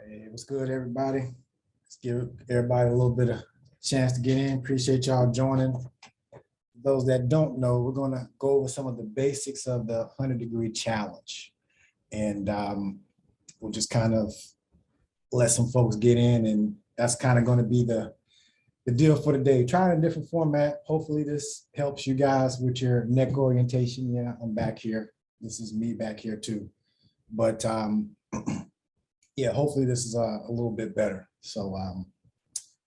Hey, what's good, everybody? Let's give everybody a little bit of chance to get in. Appreciate y'all joining. Those that don't know, we're going to go over some of the basics of the 100-degree challenge. And we'll just kind of let some folks get in, and that's kind of going to be the deal for today. Trying a different format. Hopefully this helps you guys with your neck orientation. Yeah, I'm back here. This is me back here too. But yeah, hopefully this is a little bit better. So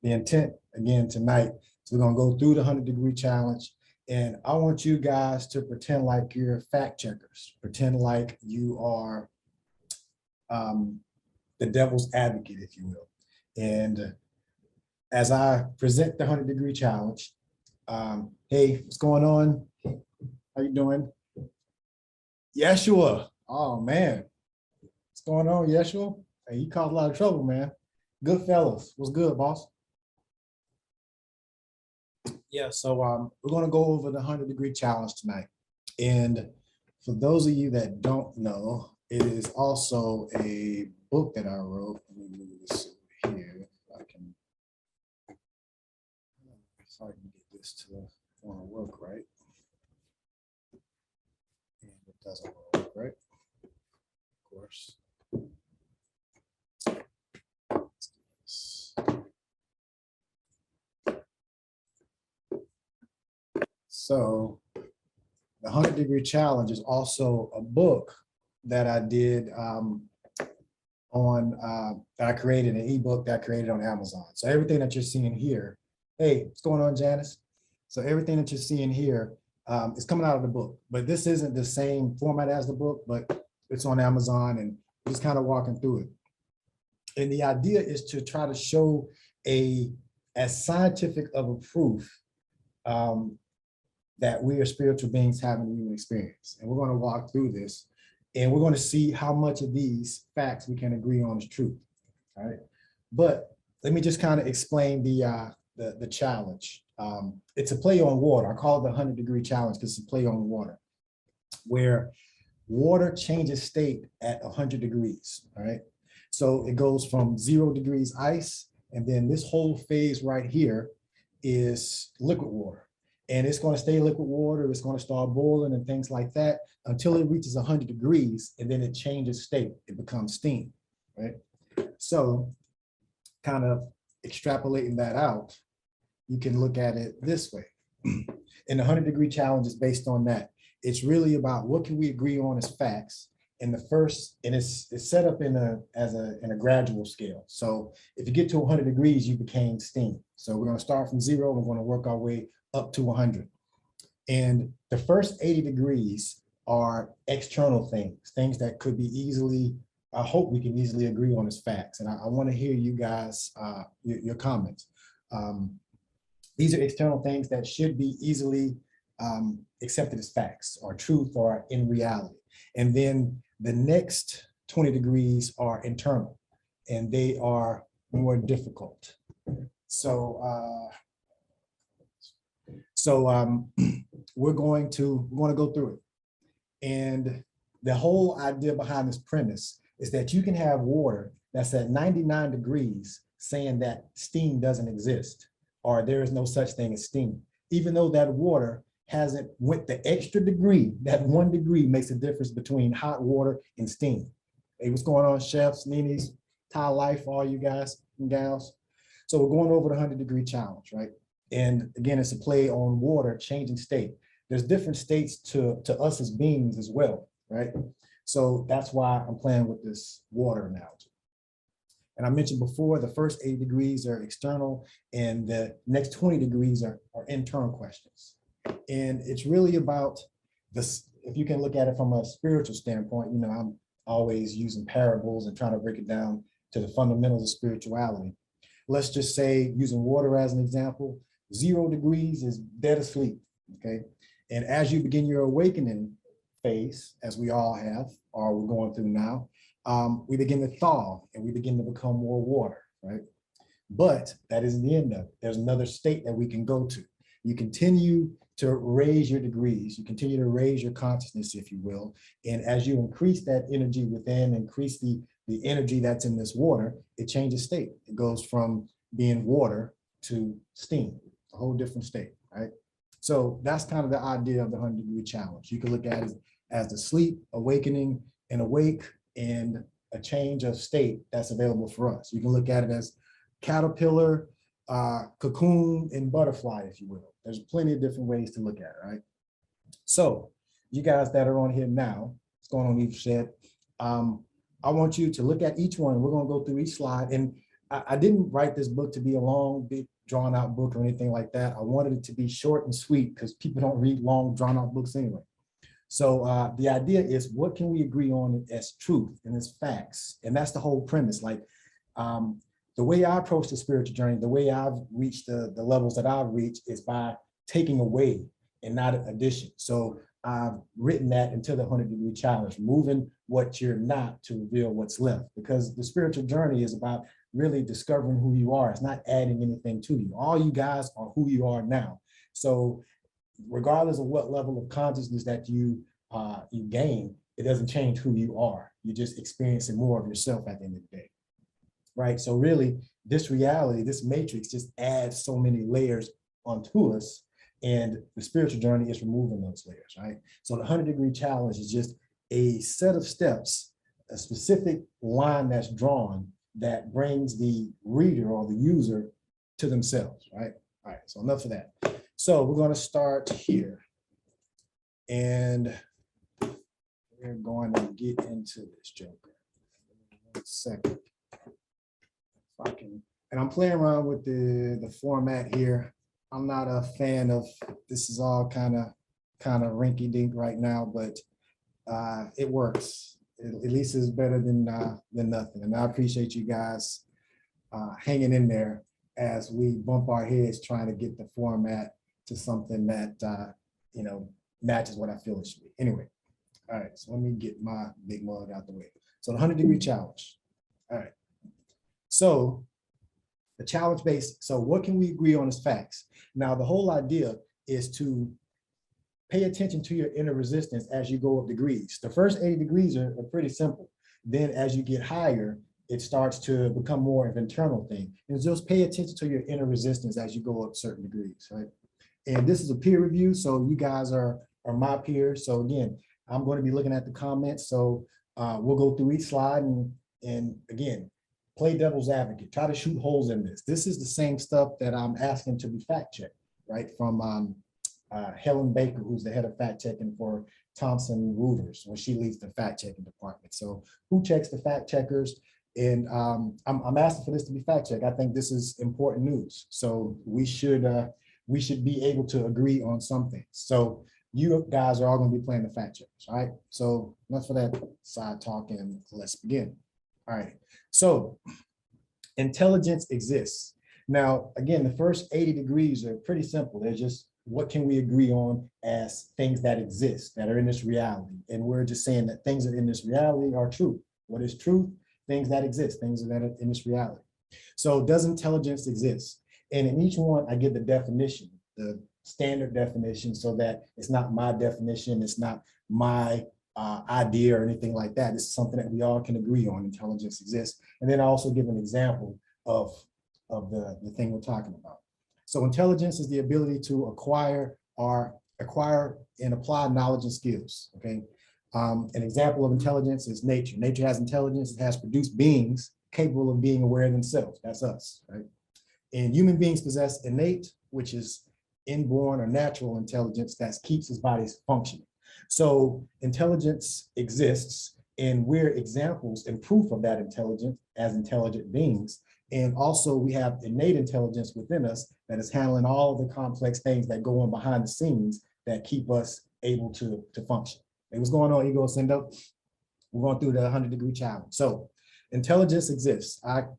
the intent again tonight is we're gonna go through the 100-degree challenge, and I want you guys to pretend like you're fact checkers, pretend like you are the devil's advocate, if you will. And as I present the 100-degree challenge, hey, what's going on? How you doing? Yeshua, oh man, what's going on, Yeshua? Hey, you caused a lot of trouble, man. Good fellas. What's good, boss? Yeah, so we're going to go over the 100-degree challenge tonight. And for those of you that don't know, it is also a book that I wrote. Let me move this over here. If I can get this to want to work right. And it doesn't work right, of course. So the 100-degree challenge is also a book that I did that I created, an ebook that I created on Amazon. So everything that you're seeing here, hey, what's going on, Janice? So everything that you're seeing here is coming out of the book, but this isn't the same format as the book, but it's on Amazon and just kind of walking through it. And the idea is to try to show as scientific of a proof that we are spiritual beings having a human experience. And we're going to walk through this, and we're going to see how much of these facts we can agree on is true. All right. But let me just kind of explain the challenge. It's a play on water. I call it the 100-degree challenge because it's a play on water, where water changes state at 100 degrees. All right. So it goes from 0 degrees ice, and then this whole phase right here is liquid water. And it's going to stay liquid water. It's going to start boiling and things like that until it reaches 100 degrees, and then it changes state. It becomes steam, right? So kind of extrapolating that out, you can look at it this way. And the 100-degree challenge is based on that. It's really about what can we agree on as facts. And it's set up in a gradual scale. So if you get to 100 degrees, you became steam. So we're going to start from 0. We're going to work our way up to 100. And the first 80 degrees are external things that could be easily, I hope we can easily agree on as facts. And I want to hear you guys, your comments. These are external things that should be easily accepted as facts or truth or in reality. And then the next 20 degrees are internal, and they are more difficult. So we're going to go through it. And the whole idea behind this premise is that you can have water that's at 99 degrees saying that steam doesn't exist, or there is no such thing as steam, even though that water hasn't went the extra degree. That 1 degree makes a difference between hot water and steam. Hey, what's going on, chefs, Nini's, Thai Life, all you guys and gals? So we're going over the 100-degree challenge, right? And again, it's a play on water changing state. There's different states to us as beings as well, right? So that's why I'm playing with this water analogy. And I mentioned before, the first 80 degrees are external, and the next 20 degrees are internal questions. And it's really about this, if you can look at it from a spiritual standpoint, you know, I'm always using parables and trying to break it down to the fundamentals of spirituality. Let's just say, using water as an example, 0 degrees is dead asleep, okay? And as you begin your awakening phase, as we all have, or we're going through now, we begin to thaw and we begin to become more water, right? But that isn't the end of it. There's another state that we can go to. You continue to raise your degrees, you continue to raise your consciousness, if you will. And as you increase that energy within, increase the the energy that's in this water, it changes state. It goes from being water to steam, a whole different state, right? So that's kind of the idea of the 100-degree challenge. You can look at it as the sleep, awakening, and awake, and a change of state that's available for us. You can look at it as caterpillar, cocoon, and butterfly, if you will. There's plenty of different ways to look at it, right? So you guys that are on here now, what's going on, Eve said, I want you to look at each one. We're going to go through each slide. And I didn't write this book to be a long, big, drawn out book or anything like that. I wanted it to be short and sweet because people don't read long, drawn out books anyway. So the idea is, what can we agree on as truth and as facts? And that's the whole premise. Like the way I approach the spiritual journey, the way I've reached the levels that I've reached is by taking away and not addition. So I've written that into the 100-degree challenge, moving what you're not to reveal what's left, because the spiritual journey is about really discovering who you are. It's not adding anything to you. All you guys are who you are now. So regardless of what level of consciousness that you gain, it doesn't change who you are. You're just experiencing more of yourself at the end of the day, right? So really, this reality, this matrix just adds so many layers onto us, and the spiritual journey is removing those layers, right? So the 100-degree challenge is just a set of steps, a specific line that's drawn that brings the reader or the user to themselves, right? All right, so enough of that. So we're going to start here, and we're going to get into this joker. 1 second. If I can, and I'm playing around with the format here. I'm not a fan of, this is all kind of rinky dink right now, but it works. At least it's better than nothing. And I appreciate you guys hanging in there as we bump our heads trying to get the format to something that matches what I feel it should be. Anyway, all right, so let me get my big mug out the way. So the 100-degree challenge. All right. So the challenge based, so what can we agree on as facts? Now, the whole idea is to pay attention to your inner resistance as you go up degrees. The first 80 degrees are pretty simple. Then as you get higher, it starts to become more of an internal thing. And just pay attention to your inner resistance as you go up certain degrees, right? And this is a peer review, so you guys are my peers. So again, I'm going to be looking at the comments. So we'll go through each slide and again, play devil's advocate, try to shoot holes in this. This is the same stuff that I'm asking to be fact checked, right? From Helen Baker, who's the head of fact checking for Thomson Reuters, when she leads the fact checking department. So who checks the fact checkers? And I'm asking for this to be fact checked. I think this is important news. So we should be able to agree on something. So you guys are all going to be playing the fact checkers, all right? So enough for that side talk, and let's begin. All right, so intelligence exists. Now, again, the first 80 degrees are pretty simple. They're just, what can we agree on as things that exist, that are in this reality? And we're just saying that things that are in this reality are true. What is truth? Things that exist, things that are in this reality. So does intelligence exist? And in each one, I give the definition, the standard definition, so that it's not my definition, it's not my idea or anything like that. This is something that we all can agree on. Intelligence exists. And then I also give an example of the thing we're talking about. So intelligence is the ability to acquire and apply knowledge and skills, okay? An example of intelligence is nature. Nature has intelligence. It has produced beings capable of being aware of themselves. That's us, right? And human beings possess innate, which is inborn or natural intelligence that keeps his bodies functioning. So intelligence exists, and we're examples and proof of that intelligence as intelligent beings. And also we have innate intelligence within us that is handling all of the complex things that go on behind the scenes that keep us able to function. Hey, what's going on, Ego Sendo? We're going through the 100-degree challenge. So intelligence exists. Are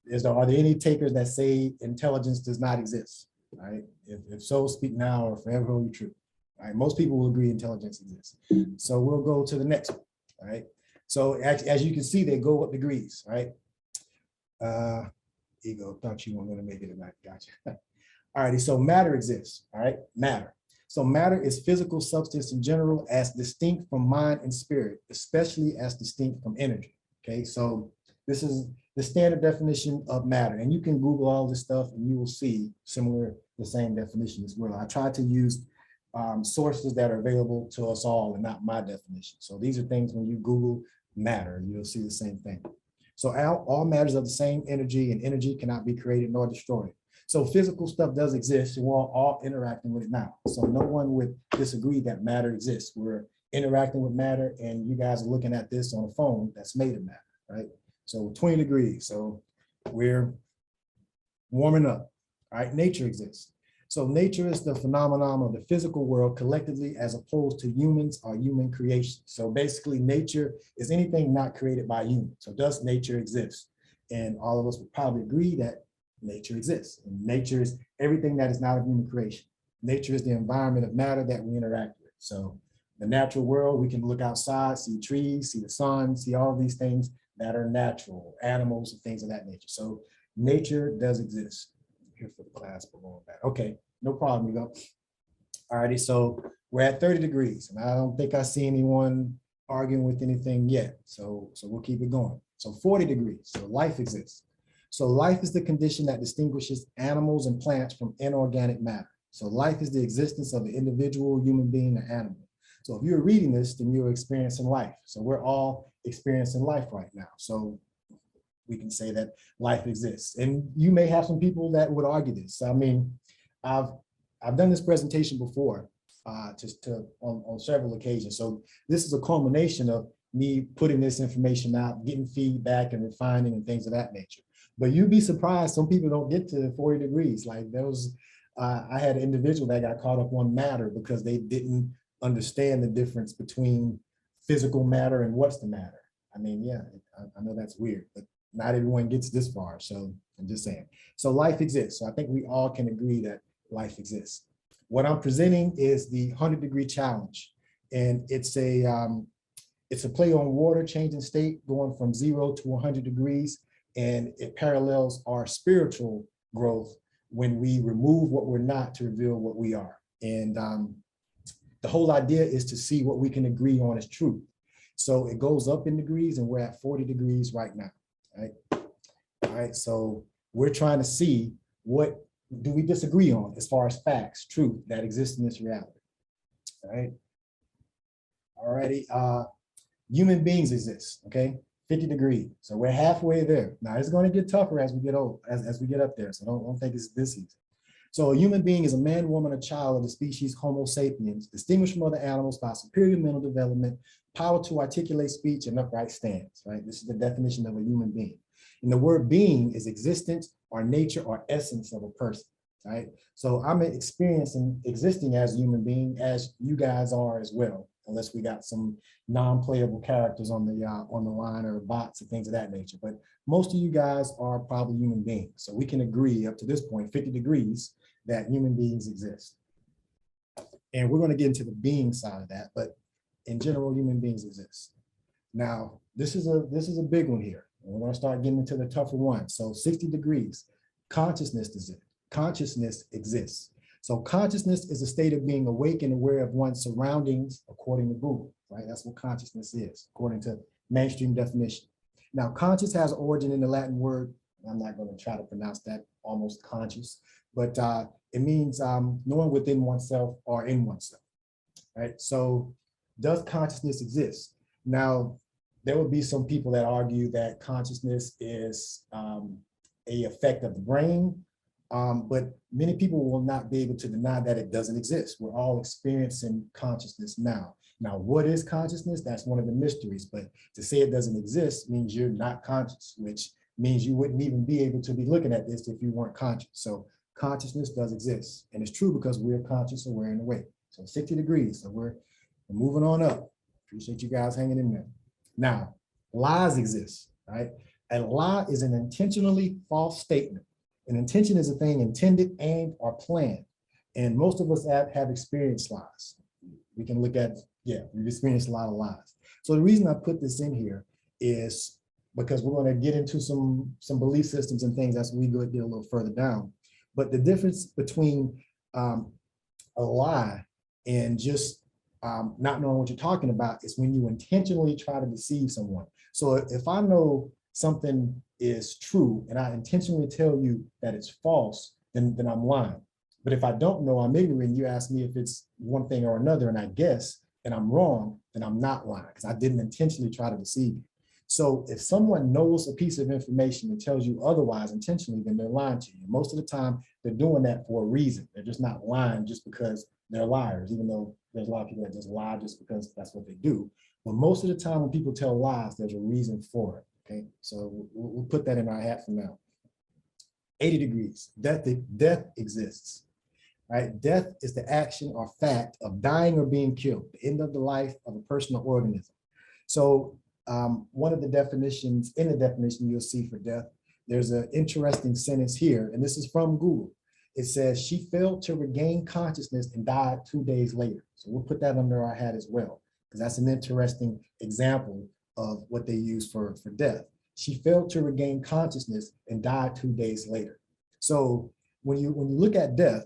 there any takers that say intelligence does not exist? All right. If so, speak now or forever hold you true. All right. Most people will agree intelligence exists. So we'll go to the next one. All right. So as you can see, they go up degrees. Right. Ego, thought you weren't going to make it tonight. Gotcha. All righty. So matter exists. All right. Matter. So matter is physical substance in general, as distinct from mind and spirit, especially as distinct from energy. Okay, so this is the standard definition of matter. And you can Google all this stuff and you will see the same definition as well. I tried to use sources that are available to us all and not my definition. So these are things when you Google matter, you'll see the same thing. So all matters of the same energy, and energy cannot be created nor destroyed. So physical stuff does exist, and we're all interacting with it now. So no one would disagree that matter exists. We're interacting with matter, and you guys are looking at this on a phone that's made of matter, right? So 20 degrees, so we're warming up, all right? Nature exists. So nature is the phenomenon of the physical world collectively as opposed to humans or human creation. So basically nature is anything not created by humans. So does nature exist? And all of us would probably agree that nature exists. And nature is everything that is not of human creation. Nature is the environment of matter that we interact with. So the natural world, we can look outside, see trees, see the sun, see all of these things that are natural, animals and things of that nature. So nature does exist. Here for the class, but going back. Okay, no problem, you go. All righty, so we're at 30 degrees, and I don't think I see anyone arguing with anything yet. So we'll keep it going. So 40 degrees, so life exists. So life is the condition that distinguishes animals and plants from inorganic matter. So life is the existence of an individual human being or animal. So if you're reading this, then you're experiencing life. So we're all experiencing life right now. So we can say that life exists. And you may have some people that would argue this. I mean, I've done this presentation before on several occasions. So this is a culmination of me putting this information out, getting feedback and refining and things of that nature. But you'd be surprised, some people don't get to 40 degrees. Like there was, I had an individual that got caught up on matter because they didn't understand the difference between physical matter and what's the matter. I mean, yeah, I know that's weird, but not everyone gets this far, so I'm just saying. So life exists. So I think we all can agree that life exists. What I'm presenting is the 100-degree challenge, and it's a play on water changing state going from 0 to 100 degrees, and it parallels our spiritual growth when we remove what we're not to reveal what we are. And the whole idea is to see what we can agree on as truth. So it goes up in degrees, and we're at 40 degrees right now. Right. All right. So we're trying to see what do we disagree on as far as facts, truth that exists in this reality. All right. All righty. Human beings exist. Okay. 50 degrees. So we're halfway there. Now it's going to get tougher as we get old, as we get up there. So don't think it's this easy. So a human being is a man, woman, or child of the species Homo sapiens, distinguished from other animals by superior mental development, power to articulate speech, and upright stance, right? This is the definition of a human being. And the word being is existence or nature or essence of a person, right? So I'm experiencing existing as a human being as you guys are as well, unless we got some non-playable characters on the line or bots and things of that nature. But most of you guys are probably human beings. So we can agree up to this point, 50 degrees, that human beings exist. And we're going to get into the being side of that, but in general, human beings exist. Now, this is a big one here. We're going to start getting into the tougher one. So 60 degrees, consciousness exists. So consciousness is a state of being awake and aware of one's surroundings, according to Google, right? That's what consciousness is, according to mainstream definition. Now, conscious has origin in the Latin word. I'm not going to try to pronounce that, almost conscious, but it means knowing within oneself or in oneself, right? So does consciousness exist? Now, there will be some people that argue that consciousness is a effect of the brain, but many people will not be able to deny that it doesn't exist. We're all experiencing consciousness now. Now, what is consciousness? That's one of the mysteries, but to say it doesn't exist means you're not conscious, which means you wouldn't even be able to be looking at this if you weren't conscious. So consciousness does exist, and it's true because we're conscious and we're in the way. So 60 degrees, so we're moving on up. Appreciate you guys hanging in there. Now, lies exist, right? A lie is an intentionally false statement. An intention is a thing intended, aimed, or planned. And most of us have experienced lies. We can look at, we've experienced a lot of lies. So the reason I put this in here is because we're going to get into some belief systems and things as we go get a little further down. But the difference between a lie and just not knowing what you're talking about is when you intentionally try to deceive someone. So if I know something is true and I intentionally tell you that it's false, then I'm lying. But if I don't know, I'm ignorant, you ask me if it's one thing or another, and I guess, and I'm wrong, then I'm not lying because I didn't intentionally try to deceive you. So if someone knows a piece of information and tells you otherwise intentionally, then they're lying to you. Most of the time, they're doing that for a reason. They're just not lying just because they're liars, even though there's a lot of people that just lie just because that's what they do. But most of the time when people tell lies, there's a reason for it, okay? So we'll put that in our hat for now. 80 degrees, death exists, right? Death is the action or fact of dying or being killed, the end of the life of a person or organism. So one of the definitions, in the definition you'll see for death, there's an interesting sentence here, and this is from Google. It says, she failed to regain consciousness and died 2 days later. So we'll put that under our hat as well, because that's an interesting example of what they use for death. She failed to regain consciousness and died 2 days later. So when you look at death,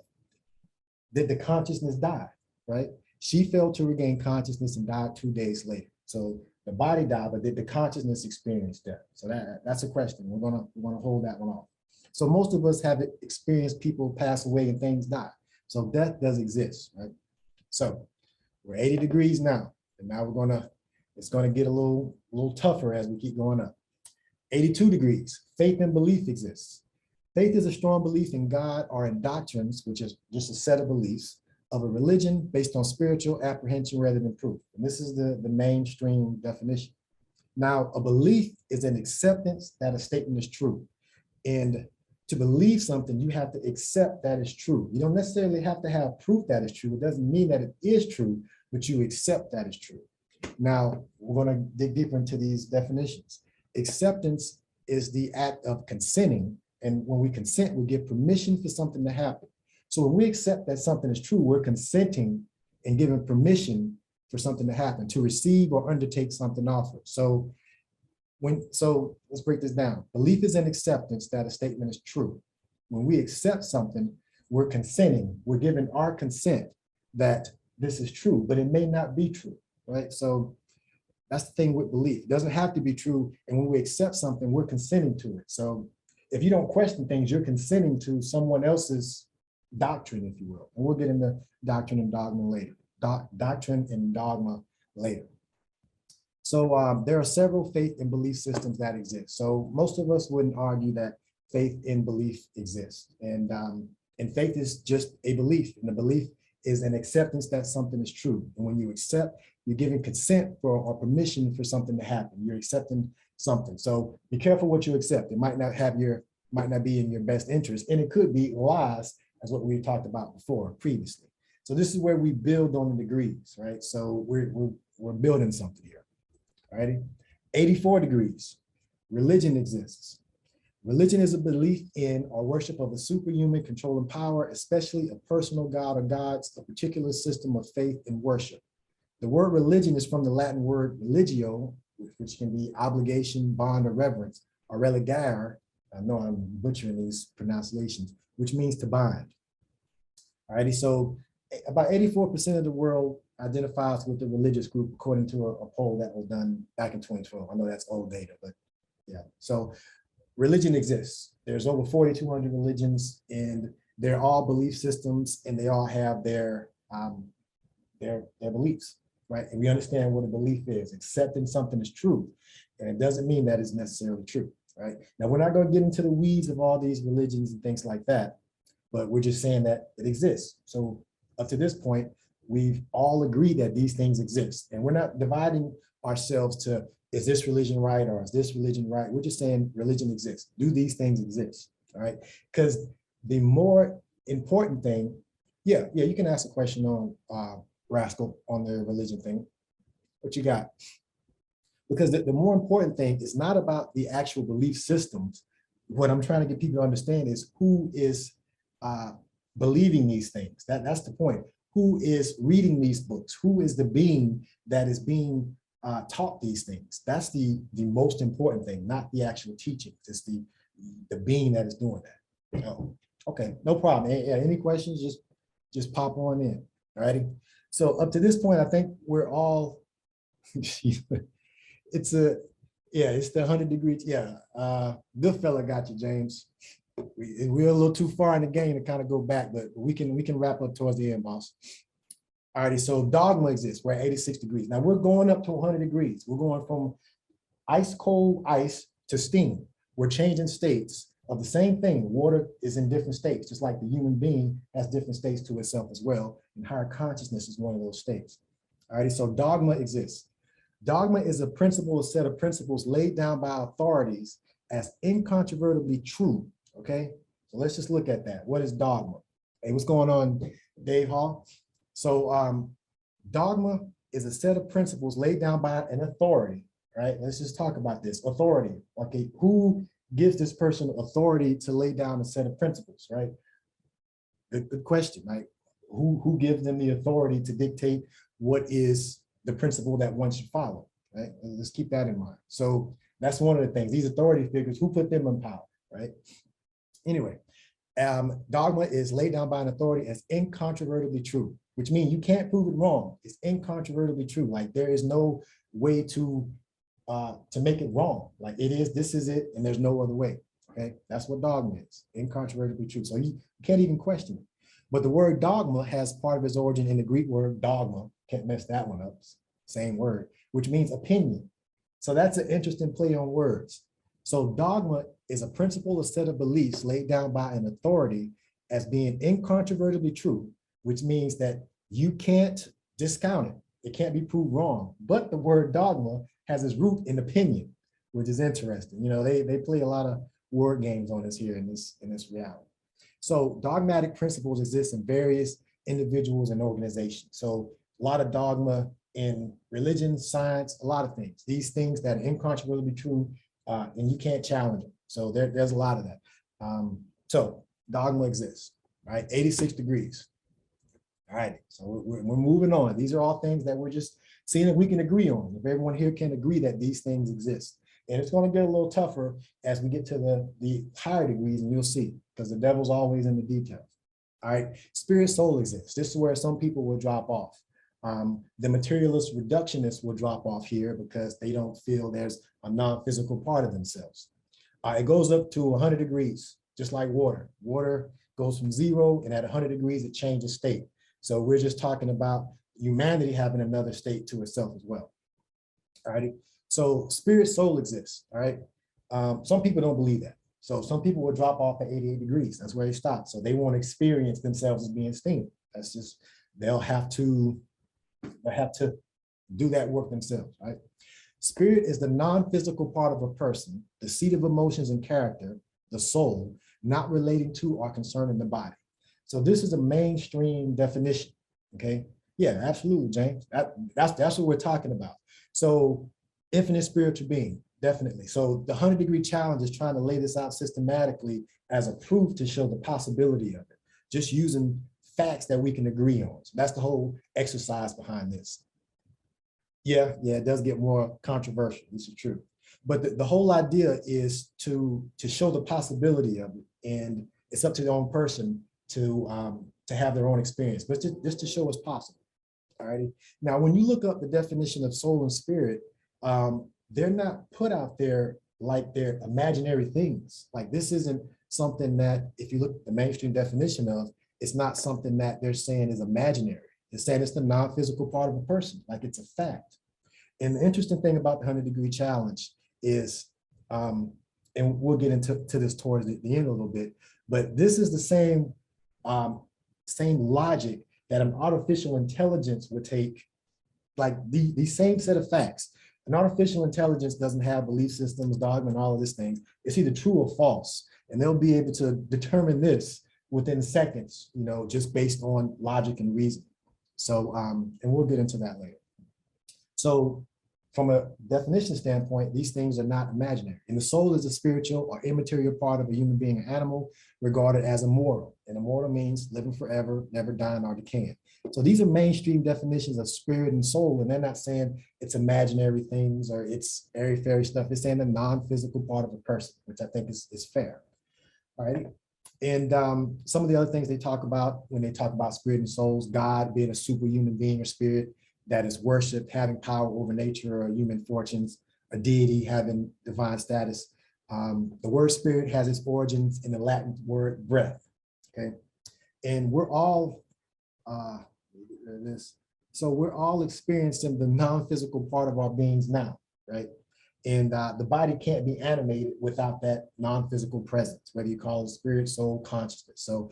did the consciousness die, right? She failed to regain consciousness and died 2 days later. So the body died, but did the consciousness experience death? So that's a question. We're gonna hold that one off. So most of us have experienced people pass away and things die. So death does exist, right? So we're 80 degrees now, and now it's gonna get a little tougher as we keep going up. 82 degrees, faith and belief exists. Faith is a strong belief in God or in doctrines, which is just a set of beliefs of a religion based on spiritual apprehension rather than proof. And this is the mainstream definition. Now, a belief is an acceptance that a statement is true. And to believe something, you have to accept that it's true. You don't necessarily have to have proof that it's true. It doesn't mean that it is true, but you accept that it's true. Now, we're going to dig deeper into these definitions. Acceptance is the act of consenting. And when we consent, we give permission for something to happen. So when we accept that something is true, we're consenting and giving permission for something to happen, to receive or undertake something offered. So let's break this down. Belief is an acceptance that a statement is true. When we accept something, we're consenting, we're giving our consent that this is true, but it may not be true, right? So that's the thing with belief. It doesn't have to be true. And when we accept something, we're consenting to it. So if you don't question things, you're consenting to someone else's doctrine, if you will. And we'll get into doctrine and dogma later. Doctrine and dogma later. So there are several faith and belief systems that exist. So most of us wouldn't argue that faith and belief exist. And faith is just a belief. And the belief is an acceptance that something is true. And when you accept, you're giving consent for or permission for something to happen. You're accepting something. So be careful what you accept. It might not be in your best interest, and it could be lies, as what we talked about previously. So this is where we build on the degrees, right? So we're building something here. All righty. 84 degrees. Religion exists. Religion is a belief in or worship of a superhuman controlling power, especially a personal God or gods, a particular system of faith and worship. The word religion is from the Latin word religio, which can be obligation, bond, or reverence, or religare. I know I'm butchering these pronunciations, which means to bind. All righty, so about 84% of the world identifies with the religious group, according to a poll that was done back in 2012. I know that's old data, but yeah. So religion exists. There's over 4,200 religions, and they're all belief systems, and they all have their beliefs, right? And we understand what a belief is, accepting something is true, and it doesn't mean that it's necessarily true, right? Now, we're not going to get into the weeds of all these religions and things like that, but we're just saying that it exists. So up to this point, we've all agreed that these things exist, and we're not dividing ourselves to, is this religion right or is this religion right? We're just saying religion exists. Do these things exist? All right. Because the more important thing, yeah, you can ask a question on Rascal on the religion thing. What you got? Because the more important thing is not about the actual belief systems. What I'm trying to get people to understand is who is believing these things. That's the point. Who is reading these books? Who is the being that is being taught these things? That's the most important thing, not the actual teaching. It's the being that is doing that. Oh, okay, no problem. Any questions? Just pop on in. All righty. So up to this point, I think we're all. It's Yeah, it's the 100 degrees. Yeah, good fella got you, James. We're a little too far in the game to kind of go back, but we can wrap up towards the end, boss. Alrighty, so dogma exists. We're at 86 degrees. Now we're going up to 100 degrees. We're going from ice cold ice to steam. We're changing states of the same thing. Water is in different states, just like the human being has different states to itself as well. And higher consciousness is one of those states. Alrighty, so dogma exists. Dogma is a principle, a set of principles laid down by authorities as incontrovertibly true. Okay, so let's just look at that. What is dogma? Hey, what's going on, Dave Hall? So dogma is a set of principles laid down by an authority, right? Let's just talk about this authority. Okay, who gives this person authority to lay down a set of principles, right? Good question, right? Who gives them the authority to dictate what is the principle that one should follow, right? Let's keep that in mind. So that's one of the things. These authority figures, who put them in power, right? Anyway, dogma is laid down by an authority as incontrovertibly true, which means you can't prove it wrong. It's incontrovertibly true. Like there is no way to make it wrong. Like it is, this is it, and there's no other way. Okay, that's what dogma is, incontrovertibly true. So you can't even question it. But the word dogma has part of its origin in the Greek word dogma. Can't mess that one up. Same word, which means opinion. So that's an interesting play on words. So dogma is a principle, a set of beliefs laid down by an authority as being incontrovertibly true, which means that you can't discount it. It can't be proved wrong. But the word dogma has its root in opinion, which is interesting. You know, they play a lot of word games on us here in this reality. So dogmatic principles exist in various individuals and organizations. So a lot of dogma in religion, science, a lot of things. These things that are incontrovertibly true, and you can't challenge them. So there's a lot of that. So dogma exists, right? 86 degrees. All right, so we're moving on. These are all things that we're just seeing if we can agree on. If everyone here can agree that these things exist. And it's going to get a little tougher as we get to the higher degrees, and you'll see, because the devil's always in the details. All right, spirit soul exists. This is where some people will drop off. The materialist reductionists will drop off here because they don't feel there's a non-physical part of themselves. It goes up to 100 degrees, just like water. Water goes from 0, and at 100 degrees, it changes state. So we're just talking about humanity having another state to itself as well. All righty. So spirit soul exists. All right. Some people don't believe that. So some people will drop off at 88 degrees. That's where they stop. So they won't experience themselves as being steamed. That's just, they'll have to do that work themselves, right? Spirit is the non-physical part of a person, the seat of emotions and character, the soul, not relating to or concerning the body. So this is a mainstream definition, okay? Yeah, absolutely, James. That's what we're talking about. So infinite spiritual being, definitely. So the 100-degree challenge is trying to lay this out systematically as a proof to show the possibility of it, just using facts that we can agree on. So that's the whole exercise behind this. Yeah, it does get more controversial. This is true. But the whole idea is to show the possibility of it, and it's up to the own person to have their own experience, but just to show it's possible. All righty. Now, when you look up the definition of soul and spirit, they're not put out there like they're imaginary things. Like this isn't something that, if you look at the mainstream definition of, it's not something that they're saying is imaginary. They're saying it's the non-physical part of a person, like it's a fact. And the interesting thing about the 100-degree challenge is, and we'll get into this towards the end a little bit, but this is the same logic that an artificial intelligence would take, like the same set of facts. An artificial intelligence doesn't have belief systems, dogma, and all of these things. It's either true or false, and they'll be able to determine this within seconds, you know, just based on logic and reason. So, and we'll get into that later. So from a definition standpoint, these things are not imaginary. And the soul is a spiritual or immaterial part of a human being or animal regarded as immortal. And immortal means living forever, never dying or decaying. So these are mainstream definitions of spirit and soul, and they're not saying it's imaginary things or it's airy-fairy stuff. It's saying the non-physical part of a person, which I think is fair. All right. And some of the other things they talk about when they talk about spirit and souls, God being a superhuman being or spirit that is worshipped, having power over nature or human fortunes, a deity having divine status. The word spirit has its origins in the Latin word breath, okay? And we're all, so we're all experiencing the non-physical part of our beings now, right? And the body can't be animated without that non-physical presence, whether you call it spirit, soul, consciousness. So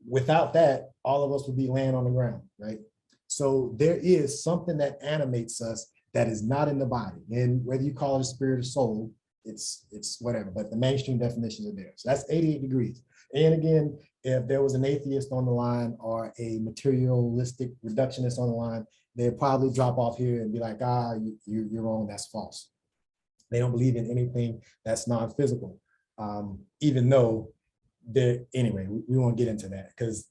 without that, all of us would be laying on the ground, right? So there is something that animates us that is not in the body. And whether you call it a spirit or soul, it's whatever, but the mainstream definitions are there. So that's 88 degrees. And again, if there was an atheist on the line or a materialistic reductionist on the line, they'd probably drop off here and be like, you're wrong, that's false. They don't believe in anything that's non-physical, even though anyway, we won't get into that because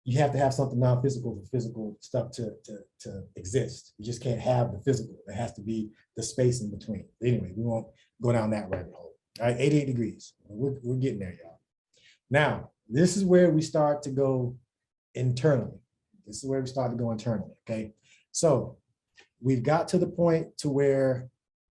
you have to have something non-physical for physical stuff to exist. You just can't have the physical. There has to be the space in between. Anyway, we won't go down that rabbit hole. All right, 88 degrees. We're getting there, y'all. Now, this is where we start to go internally. This is where we start to go internally, okay? So we've got to the point to where,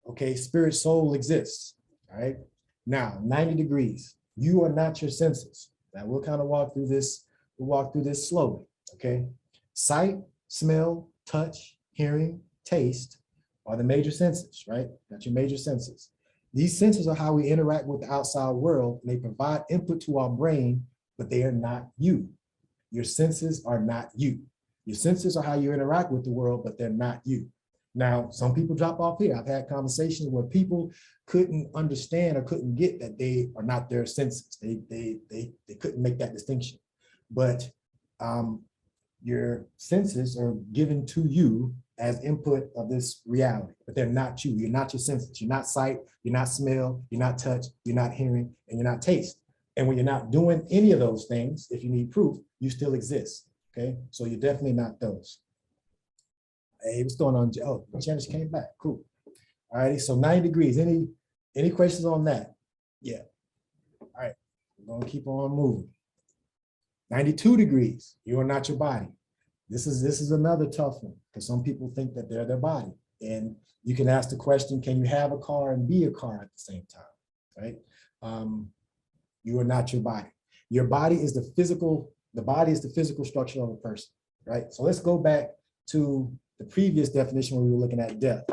okay, spirit, soul exists, all right? Now, 90 degrees. You are not your senses. Now, we'll kind of walk through this. We'll walk through this slowly, okay? Sight, smell, touch, hearing, taste are the major senses, right? That's your major senses. These senses are how we interact with the outside world, and they provide input to our brain, but they are not you. Your senses are not you. Your senses are how you interact with the world, but they're not you. Now, some people drop off here. I've had conversations where people couldn't understand or couldn't get that they are not their senses. They couldn't make that distinction. But your senses are given to you as input of this reality, but they're not you. You're not your senses. You're not sight, you're not smell, you're not touch, you're not hearing, and you're not taste. And when you're not doing any of those things, if you need proof, you still exist, okay? So you're definitely not those. Hey, what's going on? Oh, Janice came back, cool. All righty, so 90 degrees. Any questions on that? Yeah. All right, we're gonna keep on moving. 92 degrees, you are not your body. This is another tough one because some people think that they're their body. And you can ask the question, can you have a car and be a car at the same time, right? You are not your body. Your body is the physical structure of a person, right? So let's go back to the previous definition when we were looking at death,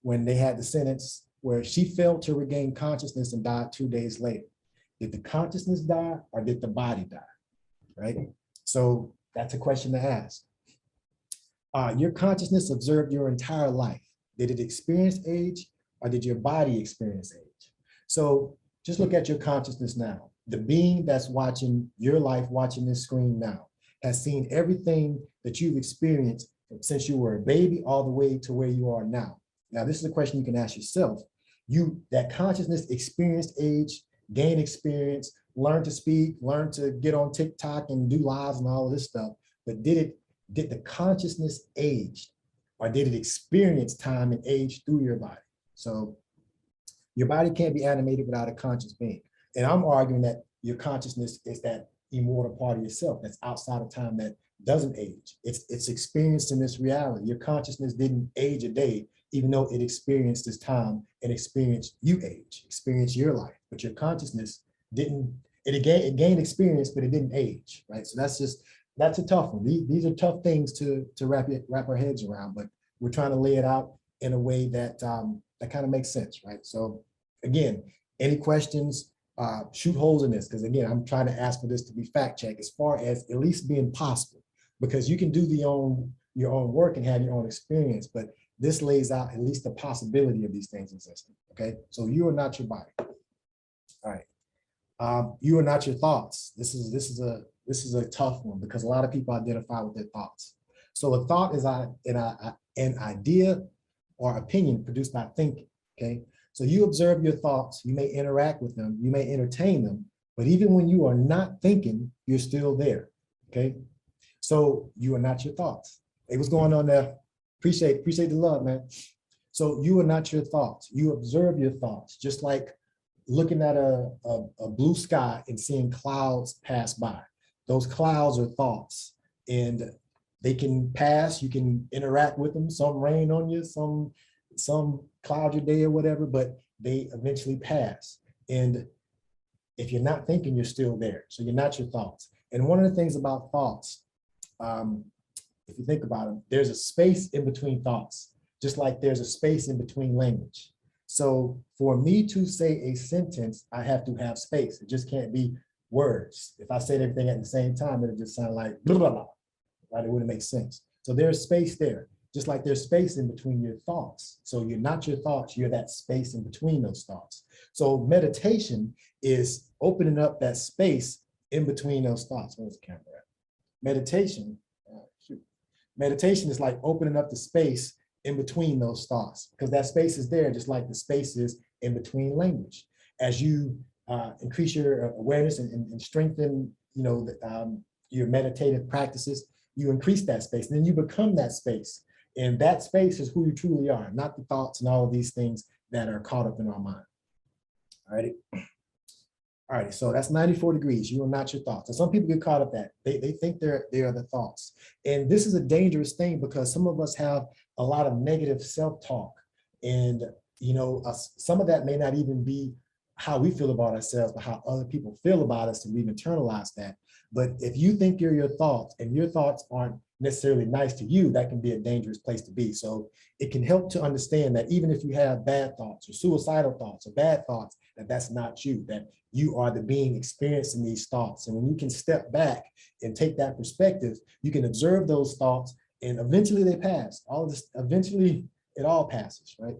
when they had the sentence where she failed to regain consciousness and died 2 days later. Did the consciousness die or did the body die, right? So that's a question to ask. Your consciousness observed your entire life. Did it experience age or did your body experience age? So just look at your consciousness now. The being that's watching your life, watching this screen now, has seen everything that you've experienced since you were a baby all the way to where you are now. Now, this is a question you can ask yourself. That consciousness experienced age, gained experience, learned to speak, learned to get on TikTok and do lives and all of this stuff, but did the consciousness age or did it experience time and age through your body? So your body can't be animated without a conscious being. And I'm arguing that your consciousness is that immortal part of yourself that's outside of time that doesn't age. It's experienced in this reality. Your consciousness didn't age a day, even though it experienced this time and experienced you age, experienced your life, but your consciousness didn't, it gained experience, but it didn't age, right? So that's a tough one. These are tough things to wrap our heads around, but we're trying to lay it out in a way that that kind of makes sense, right? So again, any questions, shoot holes in this, because again, I'm trying to ask for this to be fact checked as far as at least being possible, because you can do your own work and have your own experience, but this lays out at least the possibility of these things existing, okay? So you are not your body. All right. You are not your thoughts. This is a tough one because a lot of people identify with their thoughts. So a thought is an idea or opinion produced by thinking, okay? So you observe your thoughts, you may interact with them, you may entertain them, but even when you are not thinking, you're still there, okay? So you are not your thoughts. Hey, what's going on there? Appreciate the love, man. So you are not your thoughts. You observe your thoughts, just like looking at a blue sky and seeing clouds pass by. Those clouds are thoughts and they can pass, you can interact with them. Some rain on you, some cloud your day or whatever, but they eventually pass. And if you're not thinking, you're still there. So you're not your thoughts. And one of the things about thoughts, if you think about them, there's a space in between thoughts, just like there's a space in between language. So for me to say a sentence, I have to have space. It just can't be words. If I said everything at the same time, it would just sound like blah, blah, blah, right? It wouldn't make sense. So there's space there, just like there's space in between your thoughts. So you're not your thoughts, you're that space in between those thoughts. So meditation is opening up that space in between those thoughts. Where's the camera at? Meditation, meditation is like opening up the space in between those thoughts, because that space is there, just like the space is in between language. As you increase your awareness and strengthen, your meditative practices, you increase that space, and then you become that space. And that space is who you truly are, not the thoughts and all of these things that are caught up in our mind. All righty. All right, so that's 94 degrees. You are not your thoughts. And some people get caught up that they think they are the thoughts. And this is a dangerous thing, because some of us have a lot of negative self-talk. And, some of that may not even be how we feel about ourselves, but how other people feel about us, and we've internalized that. But if you think you're your thoughts and your thoughts aren't necessarily nice to you, that can be a dangerous place to be. So it can help to understand that even if you have bad thoughts or suicidal thoughts or bad thoughts, that's not you, that you are the being experiencing these thoughts. And when you can step back and take that perspective, you can observe those thoughts, and eventually they pass. All of this, eventually it all passes, right?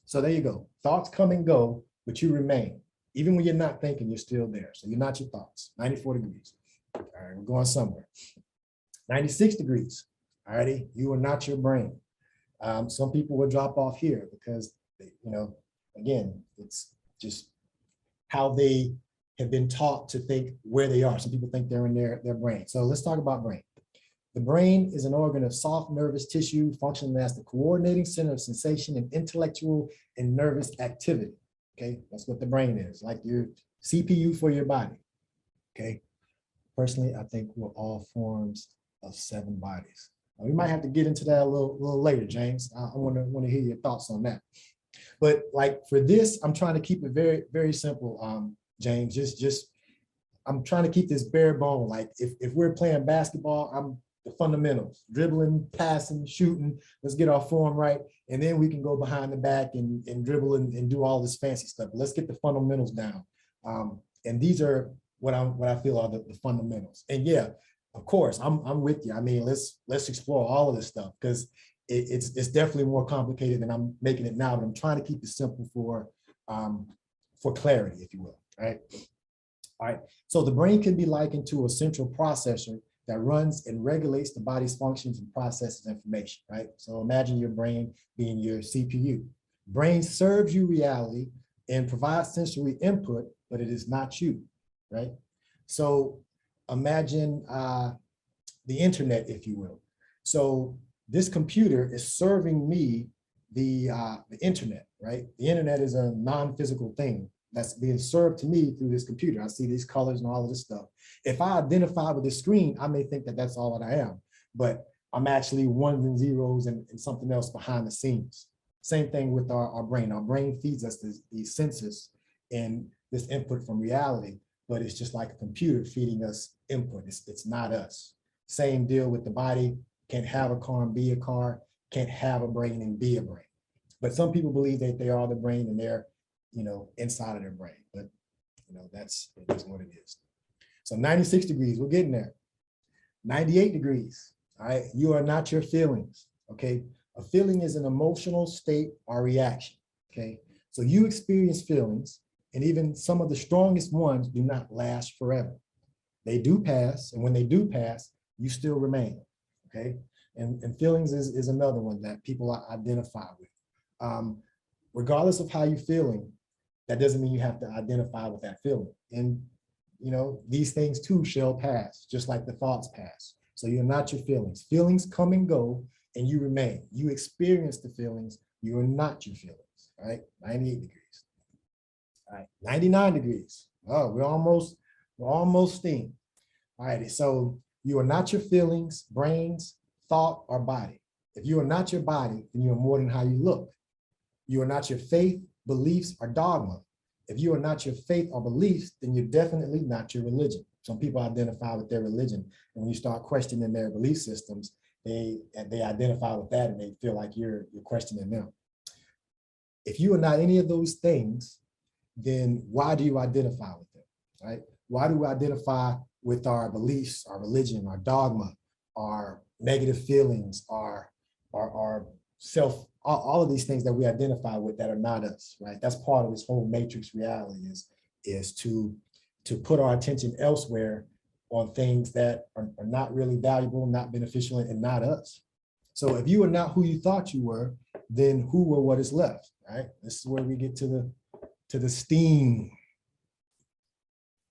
So there you go. Thoughts come and go, but you remain. Even when you're not thinking, you're still there. So you're not your thoughts. 94 degrees. All right, we're going somewhere. 96 degrees. All righty, you are not your brain. Some people will drop off here because, again, it's just how they have been taught to think where they are. Some people think they're in their brain. So let's talk about brain. The brain is an organ of soft nervous tissue functioning as the coordinating center of sensation and intellectual and nervous activity. Okay, that's what the brain is, like your CPU for your body. Okay, personally, I think we're all forms of 7 bodies. Now, we might have to get into that a little later, James. I want to hear your thoughts on that. But like for this, I'm trying to keep it very, very simple, James. I'm trying to keep this bare bone. Like if we're playing basketball, I'm the fundamentals: dribbling, passing, shooting. Let's get our form right, and then we can go behind the back and dribble and do all this fancy stuff. But let's get the fundamentals down. And these are what I feel are the fundamentals. And yeah, of course, I'm with you. I mean, let's explore all of this stuff, because it's definitely more complicated than I'm making it now. But I'm trying to keep it simple for clarity, if you will. Right. All right. So the brain can be likened to a central processor that runs and regulates the body's functions and processes information, right? So imagine your brain being your CPU. Brain serves you reality and provides sensory input, but it is not you, right? So imagine the internet, if you will. So this computer is serving me the internet, right? The internet is a non-physical thing that's being served to me through this computer. I see these colors and all of this stuff. If I identify with this screen, I may think that that's all that I am, but I'm actually ones and zeros and something else behind the scenes. Same thing with our brain. Our brain feeds us these senses and this input from reality, but it's just like a computer feeding us input. It's not us. Same deal with the body. Can't have a car and be a car. Can't have a brain and be a brain. But some people believe that they are the brain and they're inside of their brain, but that's what it is. So 96 degrees, we're getting there. 98 degrees, all right? You are not your feelings, okay? A feeling is an emotional state or reaction, okay? So you experience feelings, and even some of the strongest ones do not last forever. They do pass, and when they do pass, you still remain, okay? And feelings is another one that people identify with. Regardless of how you're feeling, that doesn't mean you have to identify with that feeling. And, these things too shall pass, just like the thoughts pass. So you're not your feelings. Feelings come and go, and you remain. You experience the feelings. You are not your feelings, all right? 98 degrees. All right, 99 degrees. Oh, we're almost steam. All right, so you are not your feelings, brains, thought, or body. If you are not your body, then you are more than how you look. You are not your faith, beliefs, or dogma. If you are not your faith or beliefs, then you're definitely not your religion. Some people identify with their religion, and when you start questioning their belief systems, they identify with that and they feel like you're questioning them. If you are not any of those things, then why do you identify with them, right? Why do we identify with our beliefs, our religion, our dogma, our negative feelings, our self, all of these things that we identify with that are not us, right? That's part of this whole matrix reality is to put our attention elsewhere on things that are not really valuable, not beneficial, and not us. So if you are not who you thought you were, then who or what is left, right? This is where we get to the steam.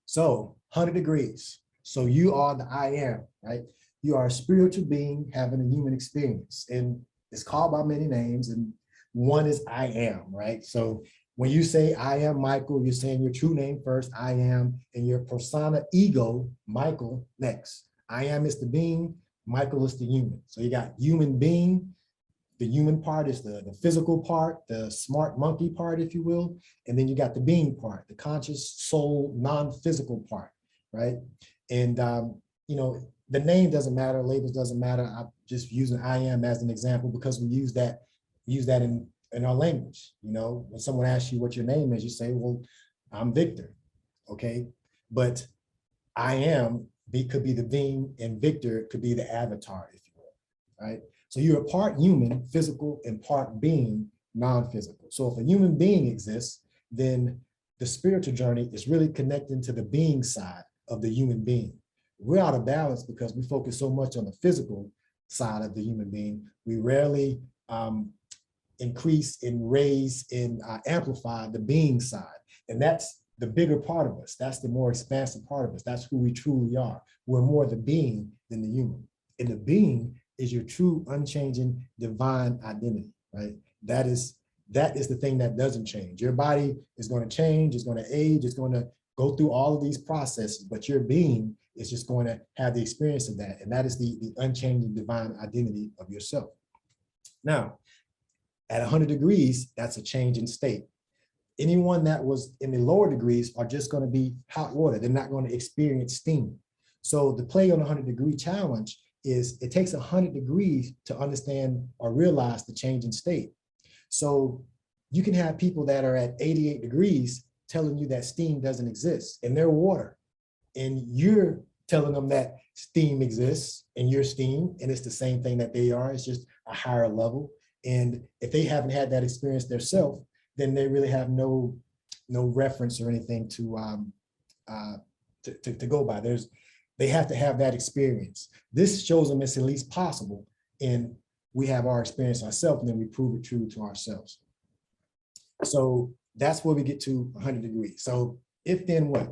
So 100 degrees. So you are the I am, right? You are a spiritual being having a human experience, and it's called by many names, and one is I am, right? So when you say I am Michael, you're saying your true name first, I am, and your persona ego, Michael, next. I am is the being, Michael is the human. So you got human being. The human part is the physical part, the smart monkey part, if you will. And then you got the being part, the conscious soul, non-physical part, right? And, you know, the name doesn't matter, labels doesn't matter. I'm just using I am as an example because we use that in our language. You know, when someone asks you what your name is, you say, well, I'm Vikter, okay? But I am could be the being, and Vikter could be the avatar, if you will, right? So you're a part human, physical, and part being, non-physical. So if a human being exists, then the spiritual journey is really connecting to the being side of the human being. We're out of balance because we focus so much on the physical side of the human being. We rarely increase and raise and amplify the being side. And that's the bigger part of us. That's the more expansive part of us. That's who we truly are. We're more the being than the human. And the being is your true, unchanging, divine identity, right? That is the thing that doesn't change. Your body is going to change, it's going to age, it's going to go through all of these processes, but your being is just going to have the experience of that. And that is the unchanging divine identity of yourself. Now, at 100 degrees, that's a change in state. Anyone that was in the lower degrees are just going to be hot water. They're not going to experience steam. So the play on the 100-degree challenge is it takes 100 degrees to understand or realize the change in state. So you can have people that are at 88 degrees telling you that steam doesn't exist and they're water. And you're telling them that steam exists and you're steam, and it's the same thing that they are. It's just a higher level. And if they haven't had that experience themselves, then they really have no reference or anything to go by. They have to have that experience. This shows them it's at least possible, and we have our experience ourselves, and then we prove it true to ourselves. So that's where we get to 100 degrees. So if then what?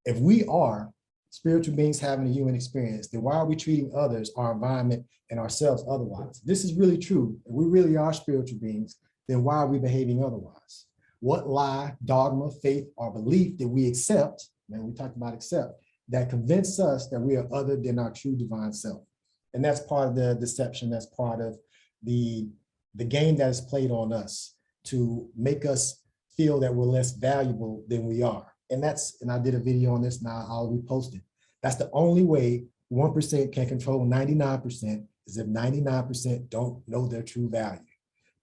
If we are spiritual beings having a human experience, then why are we treating others, our environment, and ourselves otherwise? This is really true. If we really are spiritual beings, then why are we behaving otherwise? What lie, dogma, faith, or belief did we accept, and we talked about accept, that convince us that we are other than our true divine self? And that's part of the deception, that's part of the game that is played on us to make us feel that we're less valuable than we are. And I did a video on this, now I'll repost it. That's the only way 1% can control 99% is if 99% don't know their true value.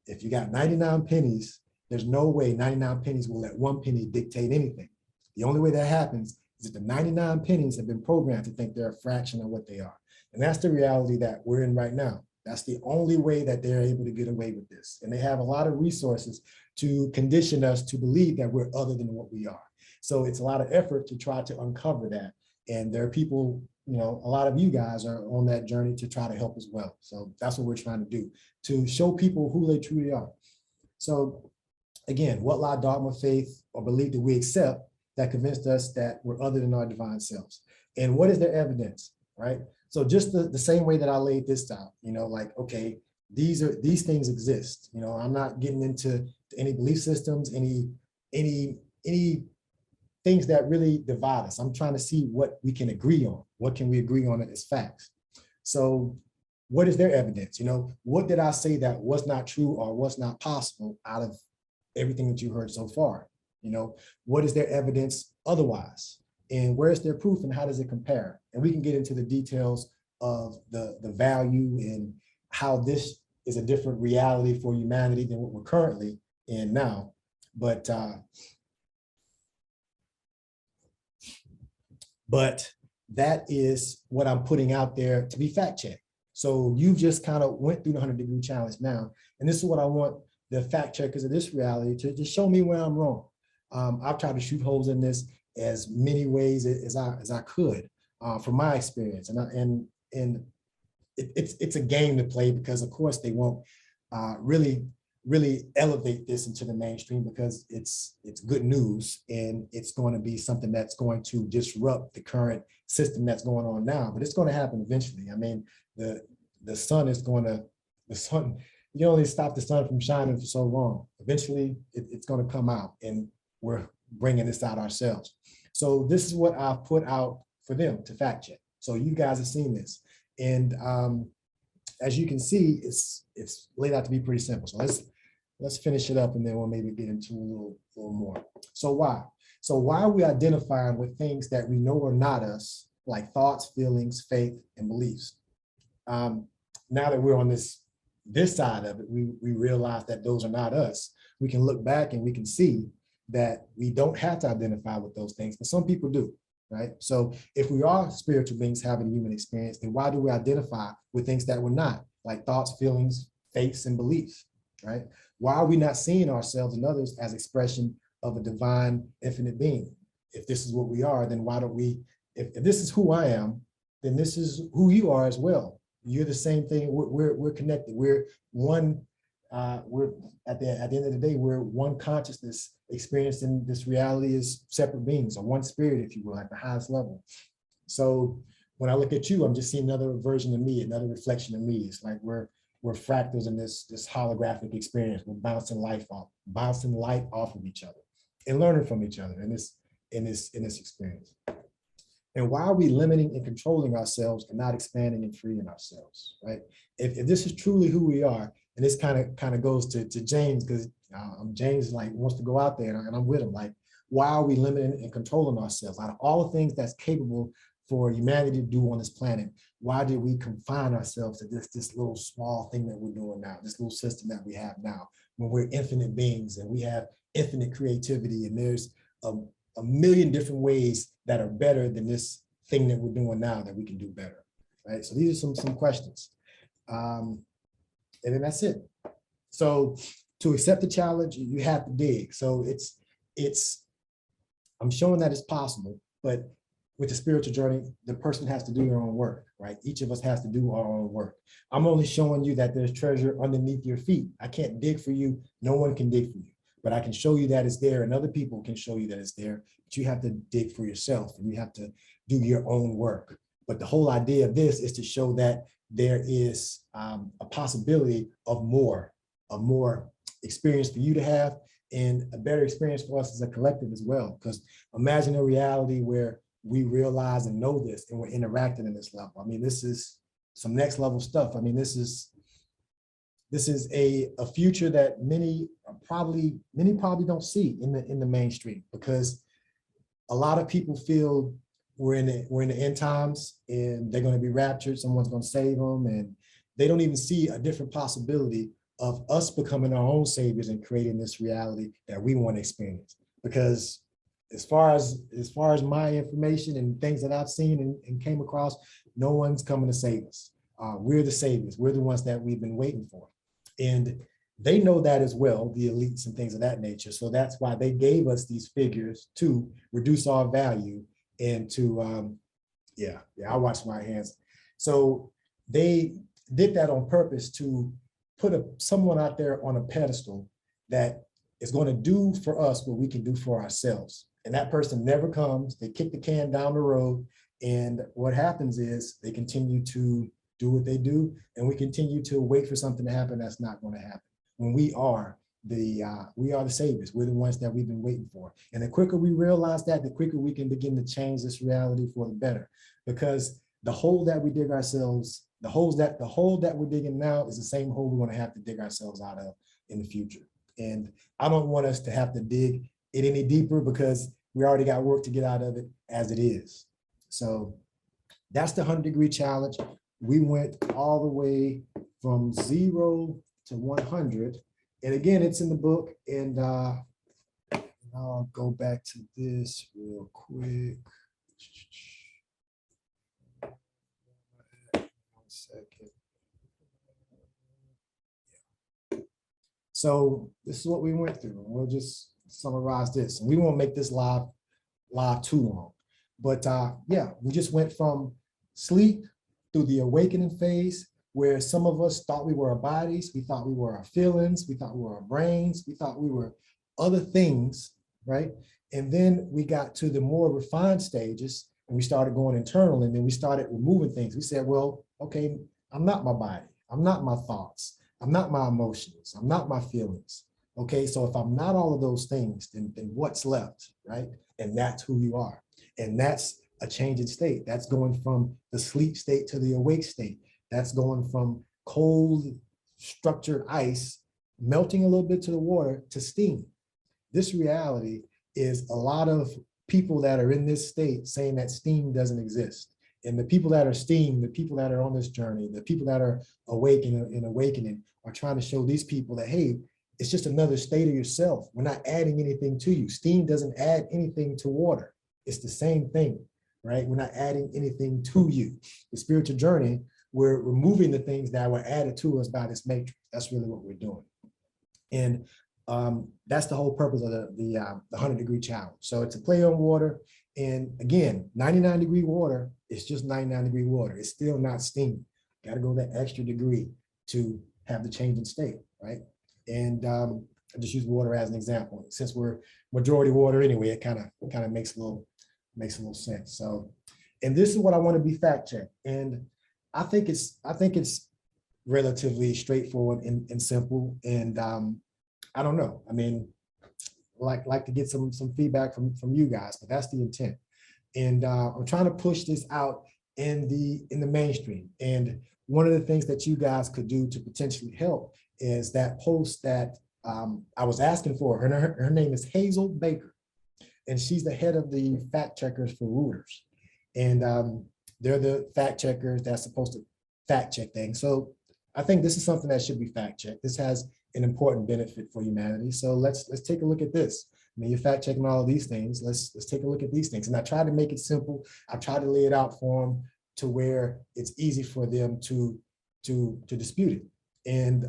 If you got 99 pennies, there's no way 99 pennies will let 1 penny dictate anything. The only way that happens is that the 99 pennies have been programmed to think they're a fraction of what they are. And that's the reality that we're in right now. That's the only way that they're able to get away with this. And they have a lot of resources to condition us to believe that we're other than what we are. So it's a lot of effort to try to uncover that. And there are people, you know, a lot of you guys are on that journey to try to help as well. So that's what we're trying to do, to show people who they truly are. So again, what lie, dogma, faith, or belief did we accept that convinced us that we're other than our divine selves? And what is their evidence, right? So just the same way that I laid this out, you know, like, okay, these things exist. You know, I'm not getting into any belief systems, any things that really divide us. I'm trying to see what we can agree on. What can we agree on as facts? So what is their evidence? You know, what did I say that was not true or was not possible out of everything that you heard so far? You know, what is their evidence otherwise? And where's their proof and how does it compare? And we can get into the details of the value and how this is a different reality for humanity than what we're currently in now. But that is what I'm putting out there to be fact checked. So you just kind of went through the 100-degree challenge now. And this is what I want the fact checkers of this reality to just show me where I'm wrong. I've tried to shoot holes in this as many ways as I could from my experience. And it's a game to play because of course they won't really elevate this into the mainstream because it's good news and it's going to be something that's going to disrupt the current system that's going on now, but it's going to happen eventually. I mean, the sun, you only stop the sun from shining for so long. Eventually it's going to come out and we're bringing this out ourselves. So this is what I've put out for them to fact check. So you guys have seen this. And as you can see, it's laid out to be pretty simple. So let's finish it up and then we'll maybe get into a little more. So why are we identifying with things that we know are not us, like thoughts, feelings, faith, and beliefs? Now that we're on this side of it, we realize that those are not us. We can look back and we can see that we don't have to identify with those things, but some people do. Right? So if we are spiritual beings having a human experience, then why do we identify with things that we're not, like thoughts, feelings, faiths, and beliefs, right? Why are we not seeing ourselves and others as expression of a divine infinite being? If this is what we are, then why don't we, if this is who I am, then this is who you are as well. You're the same thing, we're connected, we're one, we're at the end of the day, we're one consciousness experiencing this reality as separate beings, or one spirit, if you will, at the highest level. So when I look at you, I'm just seeing another version of me, another reflection of me. It's like we're fractals in this holographic experience. We're bouncing light off of each other and learning from each other in this experience. And why are we limiting and controlling ourselves and not expanding and freeing ourselves, right? If this is truly who we are, and this kind of goes to James, because James like wants to go out there and I'm with him. Like, why are we limiting and controlling ourselves? Out of all the things that's capable for humanity to do on this planet, why did we confine ourselves to this little small thing that we're doing now, this little system that we have now, when we're infinite beings and we have infinite creativity and there's a million different ways that are better than this thing that we're doing now that we can do better, right? So these are some questions. And then that's it. So to accept the challenge, you have to dig. So I'm showing that it's possible, but with the spiritual journey, the person has to do their own work, right? Each of us has to do our own work. I'm only showing you that there's treasure underneath your feet. I can't dig for you. No one can dig for you, but I can show you that it's there and other people can show you that it's there, but you have to dig for yourself and you have to do your own work. But the whole idea of this is to show that there is a possibility of more experience for you to have and a better experience for us as a collective as well. Because imagine a reality where we realize and know this and we're interacting in this level. I mean, this is some next level stuff. I mean, this is a future that many probably don't see in the mainstream, because a lot of people feel we're in the end times and they're going to be raptured. Someone's going to save them, and they don't even see a different possibility of us becoming our own saviors and creating this reality that we want to experience. Because as far as my information and things that I've seen and came across, no one's coming to save us. We're the saviors. We're the ones that we've been waiting for. And they know that as well, the elites and things of that nature. So that's why they gave us these figures to reduce our value and to, I wash my hands. So they did that on purpose to put someone out there on a pedestal that is going to do for us what we can do for ourselves. And that person never comes. They kick the can down the road. And what happens is they continue to do what they do, and we continue to wait for something to happen that's not going to happen. When we are the saviors, we're the ones that we've been waiting for. And the quicker we realize that, the quicker we can begin to change this reality for the better. Because the hole that we dig ourselves, the hole that we're digging now is the same hole we're going to have to dig ourselves out of in the future. And I don't want us to have to dig it any deeper because we already got work to get out of it as it is. So that's the 100-degree challenge. We went all the way from 0 to 100. And again, it's in the book. And I'll go back to this real quick. 1 second. So this is what we went through. We'll just summarize this. And we won't make this live too long. But yeah, we just went from sleep through the awakening phase, where some of us thought we were our bodies, we thought we were our feelings, we thought we were our brains, we thought we were other things, right? And then we got to the more refined stages and we started going internal, and then we started removing things. We said, well, okay, I'm not my body, I'm not my thoughts, I'm not my emotions, I'm not my feelings. Okay, so if I'm not all of those things, then what's left, right? And that's who you are. And that's a change in state. That's going from the sleep state to the awake state. That's going from cold, structured ice, melting a little bit to the water, to steam. This reality is a lot of people that are in this state saying that steam doesn't exist. And the people that are steam, the people that are on this journey, the people that are awakening are trying to show these people that, hey, it's just another state of yourself. We're not adding anything to you. Steam doesn't add anything to water. It's the same thing, right? We're not adding anything to you. The spiritual journey, we're removing the things that were added to us by this matrix. That's really what we're doing. And that's the whole purpose of the 100-degree challenge. So it's a play on water. And again, 99-degree water is just 99-degree water. It's still not steam. Got to go that extra degree to have the change in state, right? And I just use water as an example. Since we're majority water anyway, it kind of makes a little sense. So, and this is what I want to be fact checked. And I think it's relatively straightforward and simple. And I don't know. I mean, like to get some feedback from you guys, but that's the intent. And I'm trying to push this out in the mainstream. And one of the things that you guys could do to potentially help is that post that I was asking for. Her name is Hazel Baker, and she's the head of the fact checkers for Reuters. And they're the fact checkers that's supposed to fact check things. So I think this is something that should be fact checked. This has an important benefit for humanity. So let's take a look at this. I mean, you're fact checking all of these things. Let's take a look at these things. And I tried to make it simple. I tried to lay it out for them to where it's easy for them to dispute it and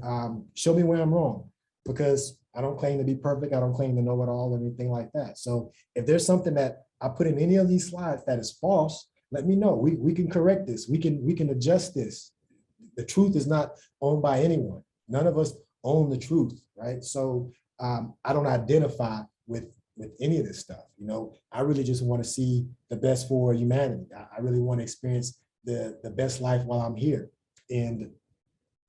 show me where I'm wrong, because I don't claim to be perfect. I don't claim to know it all or anything like that. So if there's something that I put in any of these slides that is false, let me know. We can correct this. We can adjust this. The truth is not owned by anyone. None of us own the truth, right? So I don't identify with any of this stuff. You know, I really just want to see the best for humanity. I really want to experience the best life while I'm here. And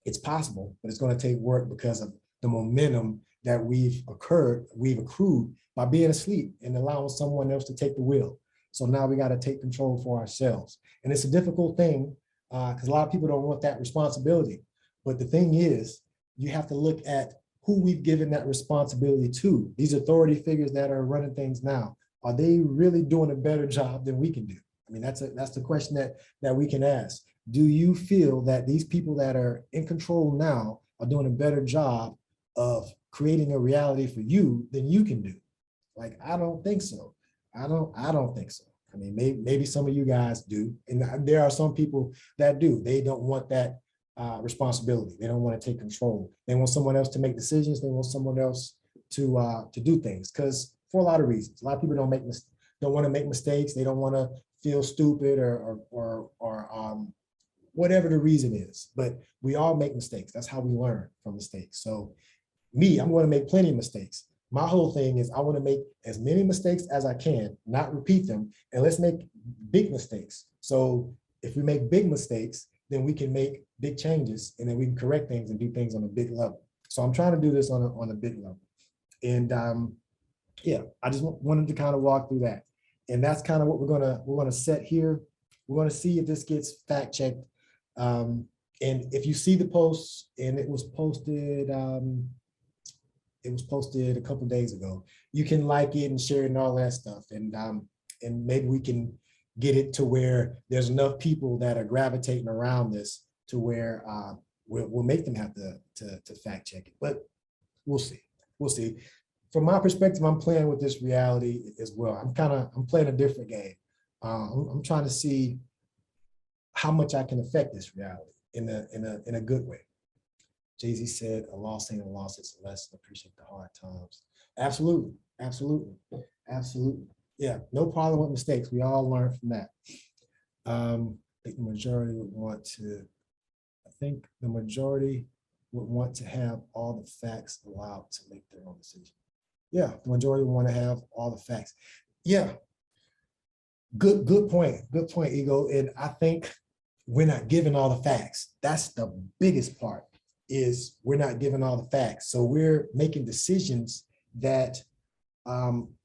it's possible, but it's going to take work because of the momentum that we've accrued by being asleep and allowing someone else to take the wheel. So now we got to take control for ourselves. And it's a difficult thing because a lot of people don't want that responsibility. But the thing is, you have to look at who we've given that responsibility to. These authority figures that are running things now, are they really doing a better job than we can do? I mean, that's the question that we can ask. Do you feel that these people that are in control now are doing a better job of creating a reality for you than you can do? Like, I don't think so. I don't think so. I mean, maybe some of you guys do. And there are some people that do. They don't want that responsibility. They don't want to take control. They want someone else to make decisions. They want someone else to do things, because for a lot of reasons. A lot of people don't want to make mistakes. They don't want to feel stupid or whatever the reason is. But we all make mistakes. That's how we learn from mistakes. So me, I'm going to make plenty of mistakes. My whole thing is I want to make as many mistakes as I can, not repeat them, and let's make big mistakes. So if we make big mistakes, then we can make big changes, and then we can correct things and do things on a big level. So I'm trying to do this on a big level. And yeah, I just wanted to kind of walk through that. And that's kind of what we're gonna set here. We're gonna see if this gets fact checked. And if you see the post, and it was posted It was posted a couple days ago. You can like it and share it and all that stuff. And maybe we can get it to where there's enough people that are gravitating around this to where we'll make them have to fact check it. But we'll see. We'll see. From my perspective, I'm playing with this reality as well. I'm playing a different game. I'm trying to see how much I can affect this reality in a good way. Jay-Z said, a loss ain't a loss, it's a lesson. Appreciate the hard times. Absolutely, absolutely, absolutely. Yeah, no problem with mistakes. We all learn from that. I think the majority would want to, have all the facts allowed to make their own decision. Yeah, the majority would want to have all the facts. Yeah, good point, Ego. And I think we're not given all the facts. That's the biggest part, is we're not given all the facts. So we're making decisions that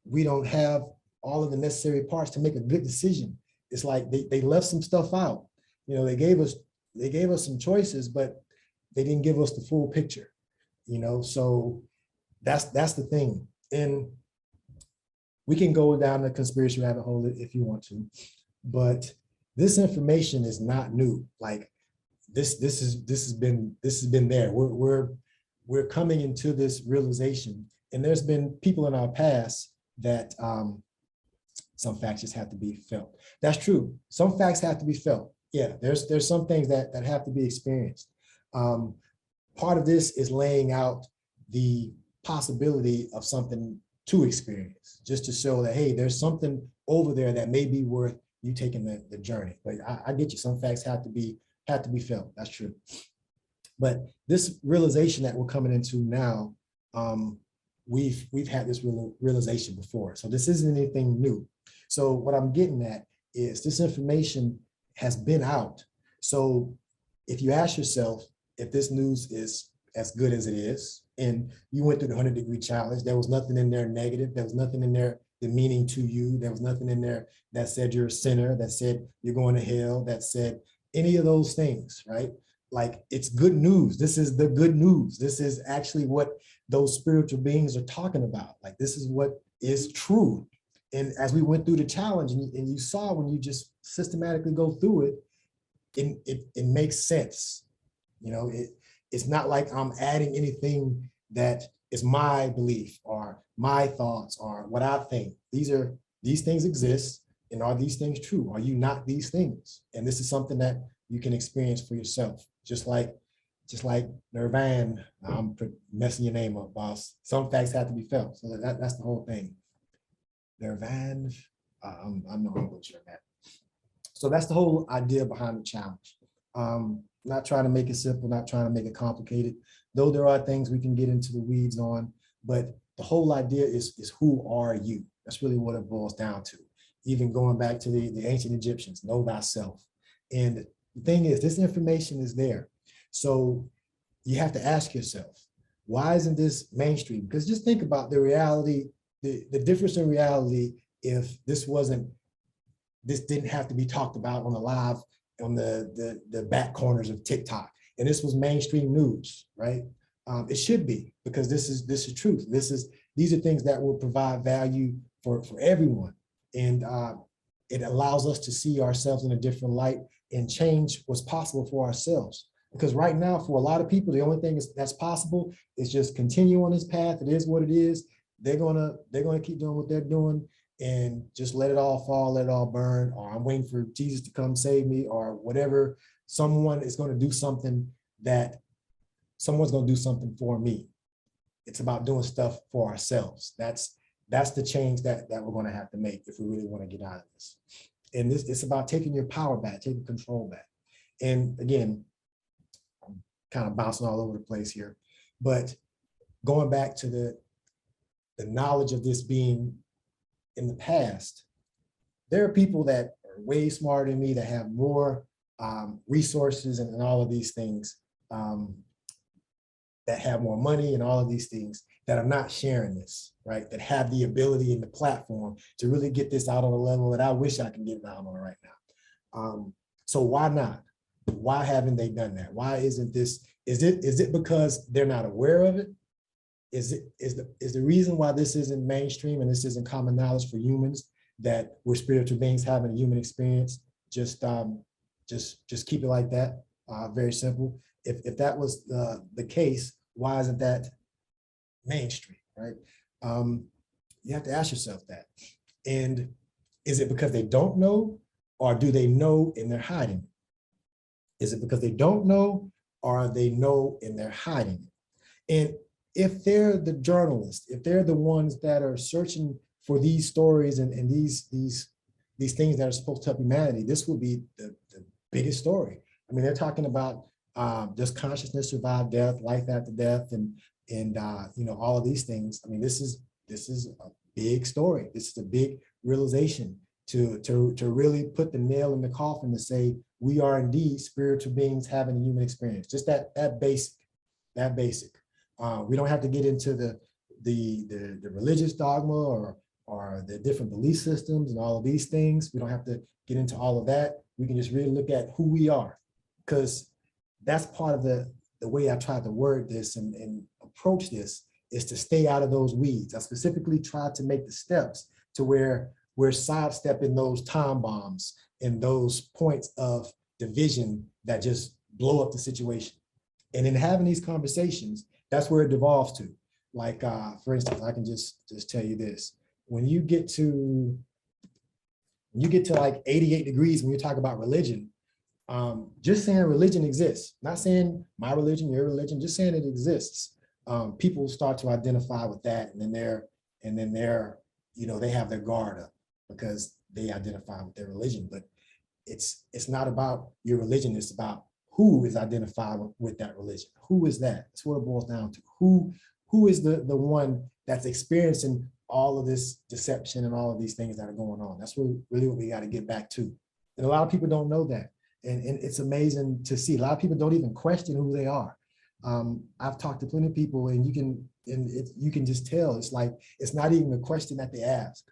we don't have all of the necessary parts to make a good decision. It's like they left some stuff out. You know, they gave us some choices, but they didn't give us the full picture. You know, so that's the thing. And we can go down the conspiracy rabbit hole if you want to, but this information is not new. Like this has been there. We're coming into this realization, and there's been people in our past that some facts just have to be felt. That's true. Some facts have to be felt. Yeah, there's some things that have to be experienced. Part of this is laying out the possibility of something to experience, just to show that, hey, there's something over there that may be worth you taking the journey. But I get you. Some facts have to be felt. That's true. But this realization that we're coming into now, we've had this realization before. So this isn't anything new. So what I'm getting at is this information has been out. So if you ask yourself if this news is as good as it is, and you went through the 100-degree challenge, there was nothing in there negative. There was nothing in there demeaning to you. There was nothing in there that said you're a sinner, that said you're going to hell, that said any of those things, right? Like, it's good news. This is the good news. This is actually what those spiritual beings are talking about. Like, this is what is true. And as we went through the challenge, and you saw when you just systematically go through it, it makes sense. You know, it's not like I'm adding anything that is my belief or my thoughts or what I think. These things exist, and are these things true? Are you not these things? And this is something that you can experience for yourself. Just like Nirvan, I'm messing your name up, boss. Some facts have to be felt. So that's the whole thing. Nirvan, I'm not butchering that. So that's the whole idea behind the challenge. Not trying to make it simple, not trying to make it complicated, though there are things we can get into the weeds on, but the whole idea is who are you? That's really what it boils down to. Even going back to the ancient Egyptians, know thyself. And the thing is, this information is there. So you have to ask yourself, why isn't this mainstream? Because just think about the reality, the difference in reality if this didn't have to be talked about on the live, on the back corners of TikTok, and this was mainstream news, right? It should be, because this is truth. These are things that will provide value for everyone, and it allows us to see ourselves in a different light and change what's possible for ourselves. Because right now, for a lot of people, the only thing that's possible is just continue on this path. It is what it is. They're gonna keep doing what they're doing and just let it all fall, let it all burn, or I'm waiting for Jesus to come save me, or whatever. Someone's going to do something for me. It's about doing stuff for ourselves. That's the change that we're going to have to make if we really want to get out of this. And it's about taking your power back, taking control back. And again, I'm kind of bouncing all over the place here, but going back to the knowledge of this being in the past, there are people that are way smarter than me, that have more resources and all of these things, that have more money and all of these things, that are not sharing this, right? That have the ability and the platform to really get this out on a level that I wish I could get it out on right now. So why not? Why haven't they done that? Why isn't this? Is it because they're not aware of it? is the reason why this isn't mainstream and this isn't common knowledge for humans that we're spiritual beings having a human experience? Just keep it like that. Very simple. If that was the case, why isn't that mainstream, right? You have to ask yourself that. And is it because they don't know, or do they know and they're hiding? Is it because they don't know, or they know and they're hiding? And if they're the journalists, if they're the ones that are searching for these stories and these things that are supposed to help humanity, this will be the biggest story. I mean, they're talking about does consciousness survive death, life after death, and you know, all of these things. I mean, this is a big story. This is a big realization to really put the nail in the coffin to say we are indeed spiritual beings having a human experience. Just that basic. We don't have to get into the religious dogma or the different belief systems and all of these things. We don't have to get into all of that. We can just really look at who we are, because that's part of the way I tried to word this and approach this, is to stay out of those weeds. I specifically tried to make the steps to where we're sidestepping those time bombs and those points of division that just blow up the situation. And in having these conversations, that's where it devolves to. Like, for instance, I can just tell you this. When you get to like 88 degrees, when you talk about religion, just saying religion exists, not saying my religion, your religion, just saying it exists. People start to identify with that, and then they're, you know, they have their guard up because they identify with their religion. But it's not about your religion, it's about who is identified with that religion. Who is that? That's what it boils down to. Who is the one that's experiencing all of this deception and all of these things that are going on? That's really what we got to get back to. And a lot of people don't know that. And it's amazing to see. A lot of people don't even question who they are. I've talked to plenty of people, and you can just tell. It's like, it's not even a question that they ask.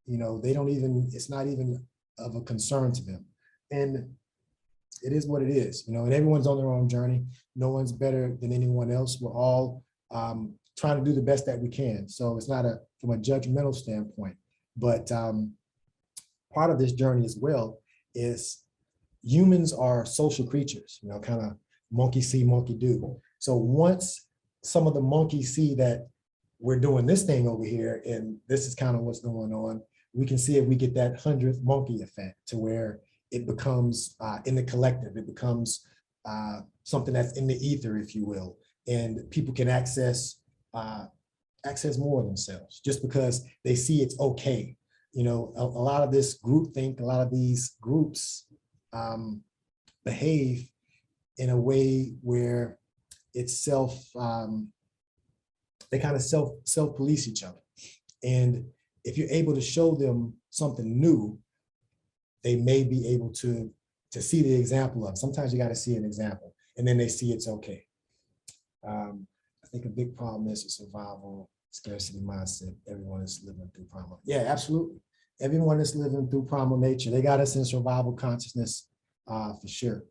You know, it's not even of a concern to them. And it is what it is, you know, and everyone's on their own journey. No one's better than anyone else. We're all trying to do the best that we can. So it's not from a judgmental standpoint, but part of this journey as well is humans are social creatures, you know, kind of monkey see, monkey do. So once some of the monkeys see that we're doing this thing over here, and this is kind of what's going on, we can see if we get that 100th monkey effect, to where it becomes in the collective, it becomes something that's in the ether, if you will, and people can access more of themselves just because they see it's okay. You know, a lot of this groupthink, a lot of these groups behave in a way where it's they kind of self-police each other. And if you're able to show them something new, they may be able to see the example of. Sometimes you got to see an example, and then they see it's okay. I think a big problem is a survival scarcity mindset. Everyone is living through primal. Yeah, absolutely. Everyone is living through primal nature. They got us in survival consciousness for sure.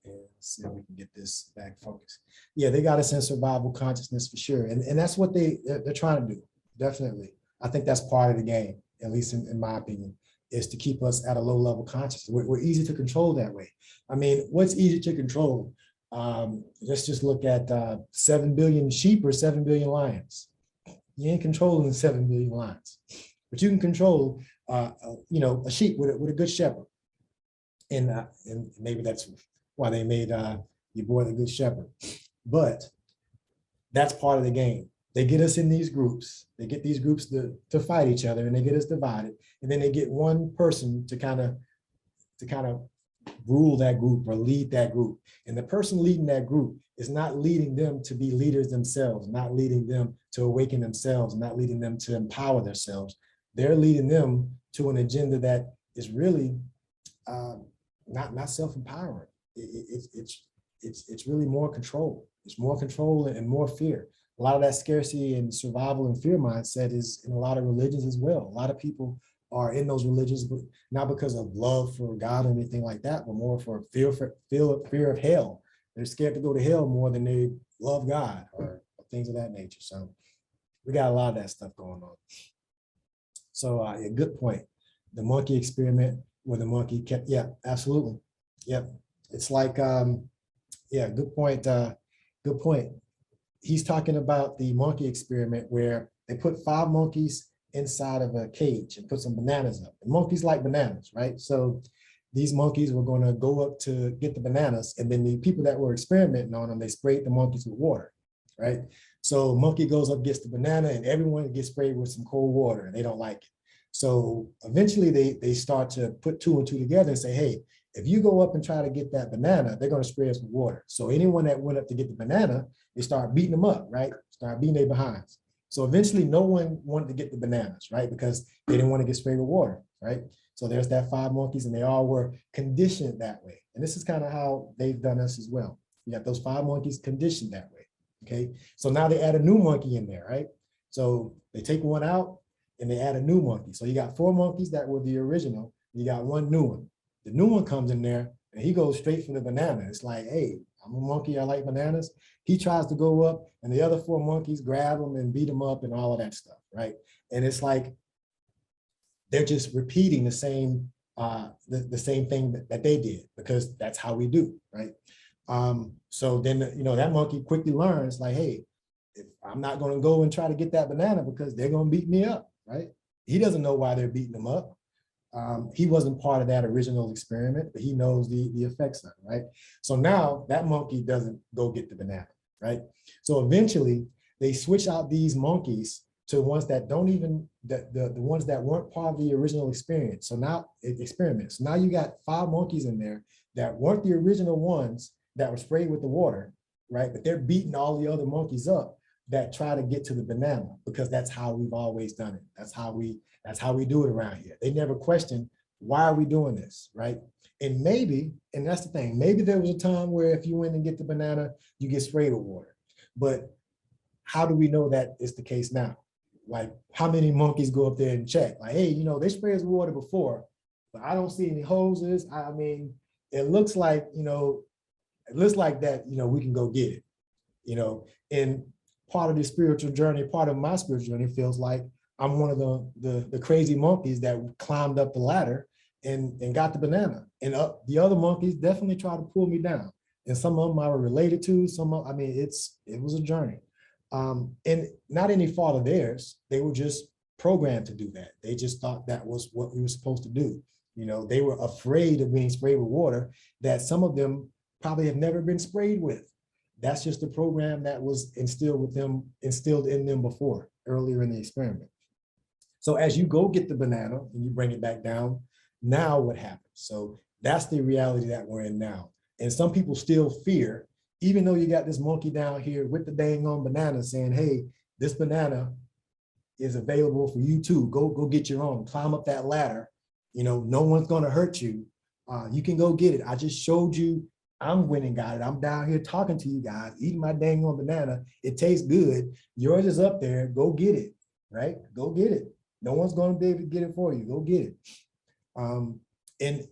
And let's see if we can get this back focused. Yeah, they got us in survival consciousness for sure. And that's what they're trying to do, definitely. I think that's part of the game, at least in my opinion, is to keep us at a low level consciousness. We're easy to control that way. I mean, what's easy to control? Let's just look at 7 billion sheep or 7 billion lions. You ain't controlling 7 billion lions, but you can control, you know, a sheep with a good shepherd. And maybe that's why they made your boy the Good Shepherd. But that's part of the game. They get us in these groups. They get these groups to fight each other, and they get us divided. And then they get one person to kind of rule that group or lead that group. And the person leading that group is not leading them to be leaders themselves, not leading them to awaken themselves, not leading them to empower themselves. They're leading them to an agenda that is really not self-empowering. It's really more control. It's more control and more fear. A lot of that scarcity and survival and fear mindset is in a lot of religions as well. A lot of people are in those religions, but not because of love for God or anything like that, but more for fear of hell. They're scared to go to hell more than they love God or things of that nature. So We got a lot of that stuff going on. So yeah, good point. The monkey experiment where the monkey kept, yeah, absolutely. Yep. It's like, yeah, good point. Good point. He's talking about the monkey experiment where they put 5 monkeys inside of a cage and put some bananas up. And monkeys like bananas, right? So these monkeys were going to go up to get the bananas, and then the people that were experimenting on them, they sprayed the monkeys with water, right? So monkey goes up, gets the banana, and everyone gets sprayed with some cold water, and they don't like it. So eventually they start to put 2 and 2 together and say, hey, if you go up and try to get that banana, they're going to spray us with water. So anyone that went up to get the banana, they start beating them up, right? Start beating their behinds. So eventually no one wanted to get the bananas, right? Because they didn't want to get sprayed with water, right? So there's that 5 monkeys, and they all were conditioned that way. And this is kind of how they've done us as well. You got those 5 monkeys conditioned that way, okay? So now they add a new monkey in there, right? So they take one out and they add a new monkey. So you got 4 monkeys that were the original, you got 1 new one. The new one comes in there and he goes straight for the banana. It's like, hey, I'm a monkey, I like bananas. He tries to go up and the other 4 monkeys grab him and beat him up and all of that stuff, right? And it's like, they're just repeating the same same thing that they did, because that's how we do, right? So then, that monkey quickly learns like, hey, if I'm not going to go and try to get that banana because they're going to beat me up, right? He doesn't know why they're beating him up. He wasn't part of that original experiment, but he knows the effects of it, right? So now that monkey doesn't go get the banana, right? So eventually they switch out these monkeys to ones that don't even, the ones that weren't part of the original experience. So now experiments. Now you got 5 monkeys in there that weren't the original ones that were sprayed with the water, right? But they're beating all the other monkeys up that try to get to the banana, because that's how we've always done it. That's how we do it around here. They never question, why are we doing this, right? And maybe, and that's the thing, maybe there was a time where if you went and get the banana, you get sprayed with water. But how do we know that is the case now? Like, how many monkeys go up there and check? Like, hey, they sprayed us with water before, but I don't see any hoses. I mean, it looks like, that, we can go get it, and part of the spiritual journey, part of my spiritual journey feels like I'm one of the crazy monkeys that climbed up the ladder and got the banana. And the other monkeys definitely tried to pull me down. And some of them I were related to, it was a journey. And not any fault of theirs. They were just programmed to do that. They just thought that was what we were supposed to do. They were afraid of being sprayed with water that some of them probably have never been sprayed with. That's just the program that was instilled in them before, earlier in the experiment. So as you go get the banana and you bring it back down, now what happens? So that's the reality that we're in now. And some people still fear, even though you got this monkey down here with the dang on banana saying, hey, this banana is available for you too. Go get your own, climb up that ladder. No one's gonna hurt you. You can go get it. I just showed you I'm winning, got it. I'm down here talking to you guys, eating my dang on banana. It tastes good. Yours is up there. Go get it, right? Go get it. No one's going to be able to get it for you. Go get it. And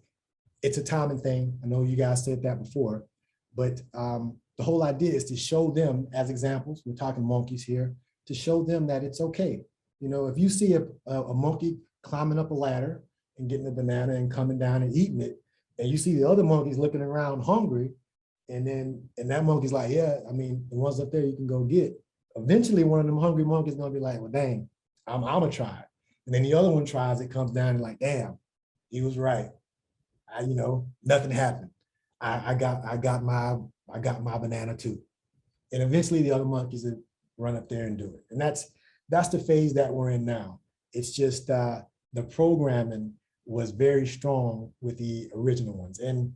it's a timing thing. I know you guys said that before, but the whole idea is to show them as examples. We're talking monkeys here, to show them that it's okay. If you see a monkey climbing up a ladder and getting a banana and coming down and eating it, and you see the other monkeys looking around hungry, and that monkey's like, yeah, I mean, the ones up there you can go get. Eventually, one of them hungry monkeys is gonna be like, well, dang, I'm gonna try it. And then the other one tries, it comes down and like, damn, he was right. Nothing happened. I got my banana too. And eventually the other monkeys would run up there and do it. And that's the phase that we're in now. It's just the programming was very strong with the original ones. And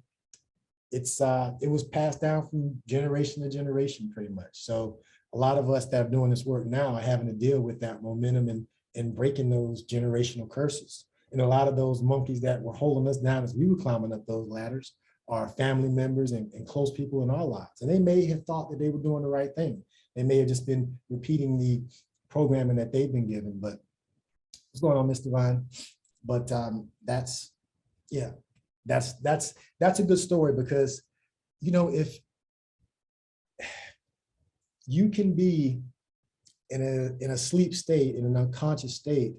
it was passed down from generation to generation pretty much. So a lot of us that are doing this work now are having to deal with that momentum and breaking those generational curses. And a lot of those monkeys that were holding us down as we were climbing up those ladders are family members and close people in our lives. And they may have thought that they were doing the right thing. They may have just been repeating the programming that they've been given. But what's going on, Mr. Vine? But that's a good story, because if you can be in a sleep state, in an unconscious state.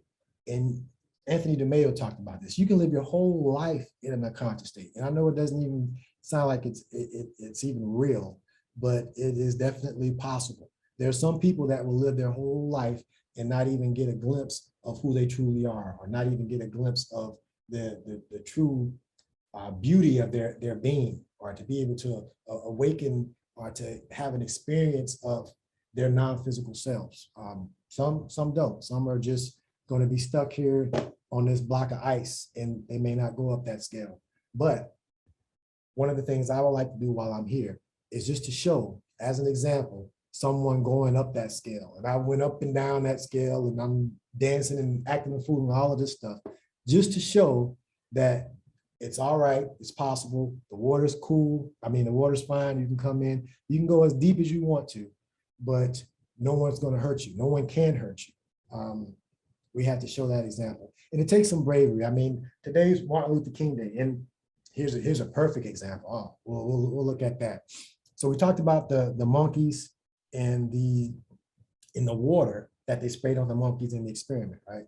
And Anthony DeMeo talked about this. You can live your whole life in an unconscious state. And I know it doesn't even sound like it's even real, but it is definitely possible. There are some people that will live their whole life and not even get a glimpse of who they truly are, or not even get a glimpse of the true beauty of their being, or to be able to awaken, or to have an experience of their non-physical selves. Some don't. Some are just going to be stuck here on this block of ice, and they may not go up that scale. But one of the things I would like to do while I'm here is just to show, as an example, someone going up that scale. And I went up and down that scale, and I'm dancing and acting a fool and all of this stuff, just to show that it's all right, it's possible, the water's cool. I mean, the water's fine, you can come in, you can go as deep as you want to, but no one's gonna hurt you. No one can hurt you. We have to show that example. And it takes some bravery. I mean, today's Martin Luther King Day, and here's a perfect example. Oh, we'll look at that. So we talked about the monkeys and in the water that they sprayed on the monkeys in the experiment, right?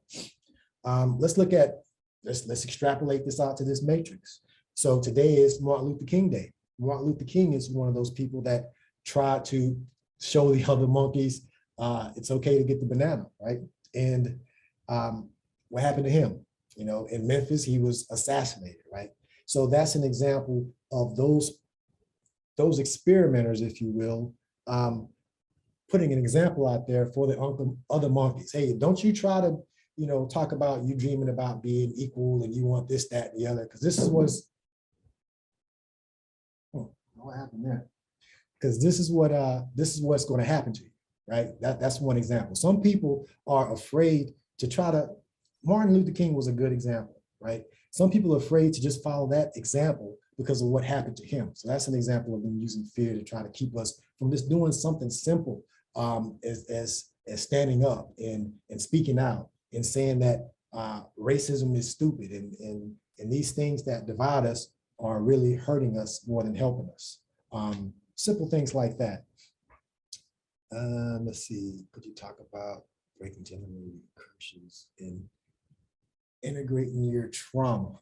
Let's look at, let's extrapolate this out to this matrix. So today is Martin Luther King Day. Martin Luther King is one of those people that tried to show the other monkeys it's okay to get the banana, right? And what happened to him? You know, in Memphis, he was assassinated, right? So that's an example of those experimenters, if you will, putting an example out there for the other monkeys. Hey, don't you try to, you know, talk about you dreaming about being equal and you want this, that, and the other, because this is what happened there. Because this is what's going to happen to you, right? That's one example. Some people are afraid to try to. Martin Luther King was a good example, right? Some people are afraid to just follow that example because of what happened to him. So that's an example of them using fear to try to keep us from just doing something simple, as standing up and speaking out and saying that racism is stupid, and these things that divide us are really hurting us more than helping us. Simple things like that. Let's see, could you talk about breaking generational curses and integrating your trauma?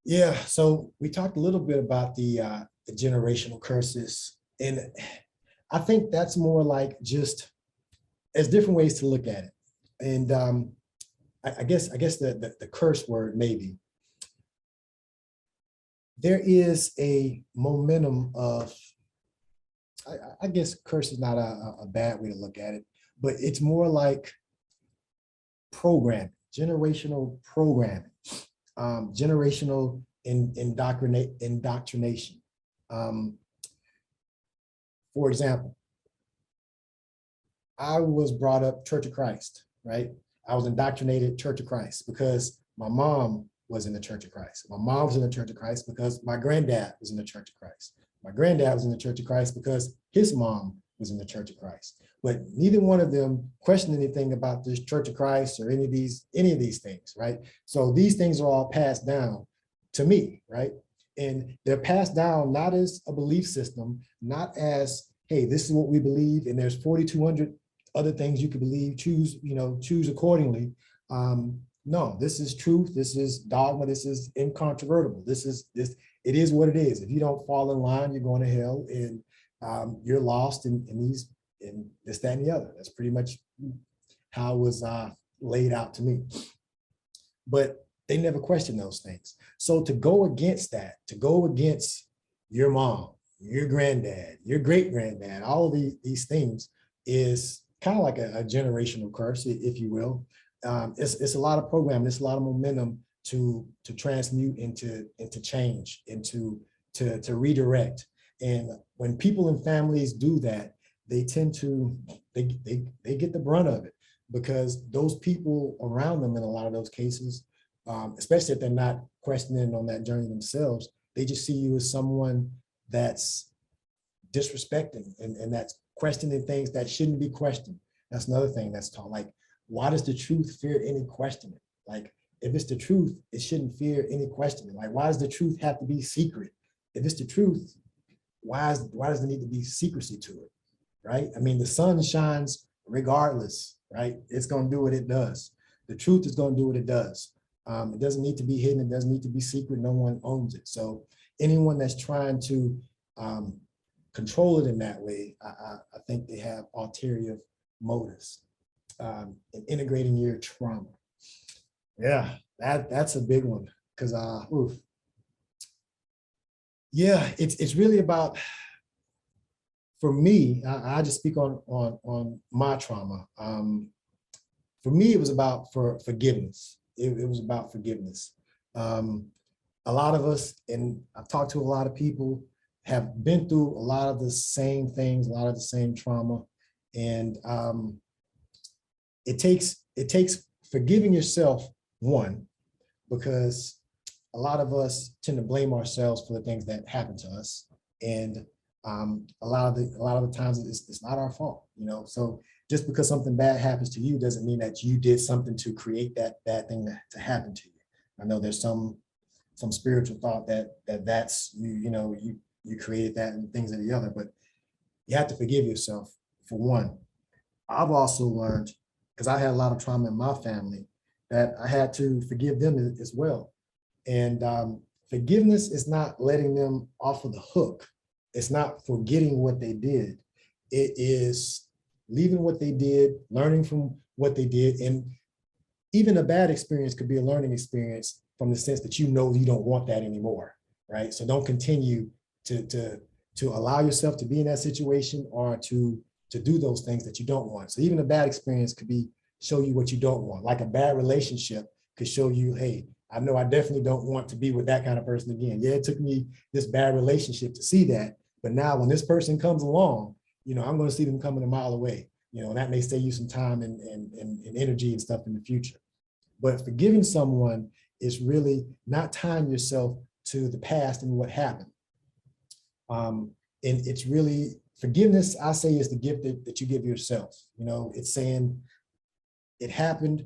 Yeah, so we talked a little bit about the generational curses, and I think that's more like just there's different ways to look at it. And I guess the curse word, maybe there is a momentum of, I guess curse is not a bad way to look at it, but it's more like programming, generational programming, generational indoctrination. For example, I was brought up Church of Christ, right? I was indoctrinated Church of Christ because my mom was in the Church of Christ. My mom was in the Church of Christ because my granddad was in the Church of Christ. My granddad was in the Church of Christ because his mom was in the Church of Christ. But neither one of them questioned anything about this Church of Christ or any of these things, right? So these things are all passed down to me, right? And they're passed down not as a belief system, not as, hey, this is what we believe, and there's 4,200 other things you could believe, choose accordingly. No, this is truth. This is dogma. This is incontrovertible. It is what it is. If you don't fall in line, you're going to hell, and you're lost in this, that, and the other. That's pretty much how it was laid out to me. But they never questioned those things. So to go against that, to go against your mom, your granddad, your great granddad, all of these things is kind of like a generational curse, if you will. It's a lot of programming, it's a lot of momentum to transmute into change, to redirect. And when people and families do that, they tend to, they get the brunt of it, because those people around them in a lot of those cases, especially if they're not questioning on that journey themselves, they just see you as someone that's disrespecting and that's questioning things that shouldn't be questioned. That's another thing that's taught. Like, why does the truth fear any questioning? Like, if it's the truth, it shouldn't fear any questioning. Like, why does the truth have to be secret? If it's the truth, why does there need to be secrecy to it, right? I mean, the sun shines regardless, right? It's going to do what it does. The truth is going to do what it does. It doesn't need to be hidden. It doesn't need to be secret. No one owns it. So anyone that's trying to control it in that way, I think they have ulterior motives in integrating your trauma. Yeah, that's a big one because yeah, it's really about, for me, I just speak on my trauma. For me, it was about forgiveness. It was about forgiveness. A lot of us, and I've talked to a lot of people, have been through a lot of the same things, a lot of the same trauma, and it takes forgiving yourself, one, because a lot of us tend to blame ourselves for the things that happen to us, and a lot of the times it's not our fault, you know. So just because something bad happens to you doesn't mean that you did something to create that bad thing to happen to you. I know there's some spiritual thought that's you created that and things of the other, but you have to forgive yourself for one. I've also learned, because I had a lot of trauma in my family, that I had to forgive them as well. And forgiveness is not letting them off of the hook. It's not forgetting what they did. It is leaving what they did, learning from what they did. And even a bad experience could be a learning experience from the sense that you know you don't want that anymore, right? So don't continue to allow yourself to be in that situation or to do those things that you don't want. So even a bad experience could be show you what you don't want. Like a bad relationship could show you, hey, I know I definitely don't want to be with that kind of person again. Yeah, it took me this bad relationship to see that, but now when this person comes along, you know, I'm going to see them coming a mile away, you know, and that may save you some time and energy and stuff in the future. But forgiving someone is really not tying yourself to the past and what happened. And it's really, forgiveness, I say, is the gift that you give yourself. You know, it's saying, it happened,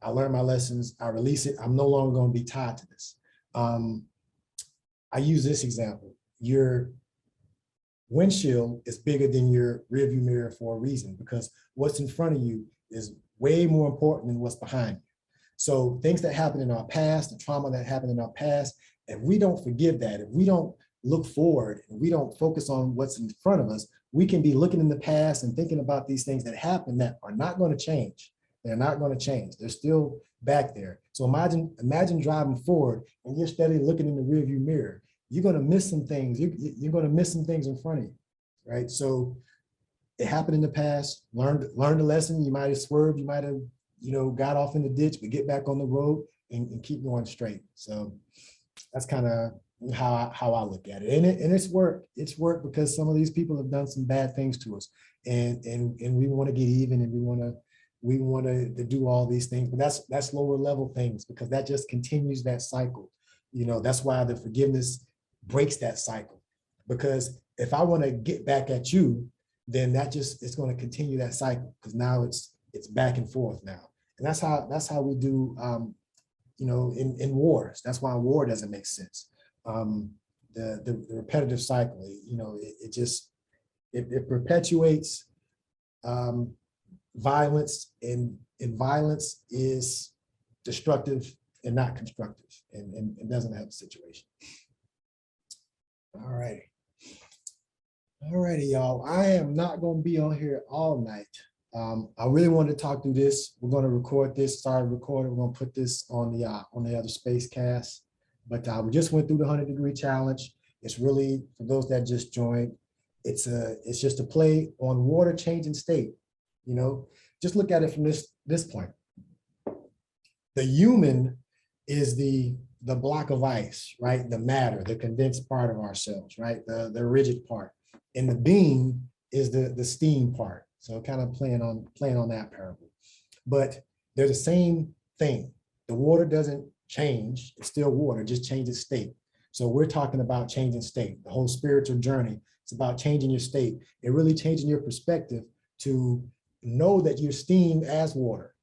I learned my lessons, I release it, I'm no longer going to be tied to this. I use this example. Your windshield is bigger than your rearview mirror for a reason, because what's in front of you is way more important than what's behind you. So things that happened in our past, the trauma that happened in our past, if we don't forgive that, if we don't look forward and we don't focus on what's in front of us, we can be looking in the past and thinking about these things that happened that are not going to change. They're not going to change. They're still back there. So imagine driving forward and you're steadily looking in the rearview mirror. You're going to miss some things. You're going to miss some things in front of you, right? So it happened in the past. Learn the lesson. You might have swerved. You might have, you know, got off in the ditch, but get back on the road and keep going straight. So that's kind of how I look at it. And it's work. It's work because some of these people have done some bad things to us, and we want to get even, and we want to do all these things, but that's lower level things, because that just continues that cycle. You know, that's why the forgiveness breaks that cycle, because if I want to get back at you, then it's going to continue that cycle, because now it's back and forth now. And that's how we do, you know, in wars. That's why war doesn't make sense. The repetitive cycle, you know, it perpetuates violence, and violence is destructive and not constructive, and it doesn't help the situation. All righty, y'all. I am not going to be on here all night. I really wanted to talk through this. We're going to record this, start recording. We're going to put this on the other Spacecast. But we just went through the 100-degree challenge. It's really, for those that just joined, it's just a play on water changing state. You know, just look at it from this point. The human is the block of ice, right? The matter, the condensed part of ourselves, right? The rigid part. And the being is the steam part. So kind of playing on that parable. But they're the same thing. The water doesn't change, it's still water, just changes state. So we're talking about changing state. The whole spiritual journey, it's about changing your state and really changing your perspective to know that you're steam as water.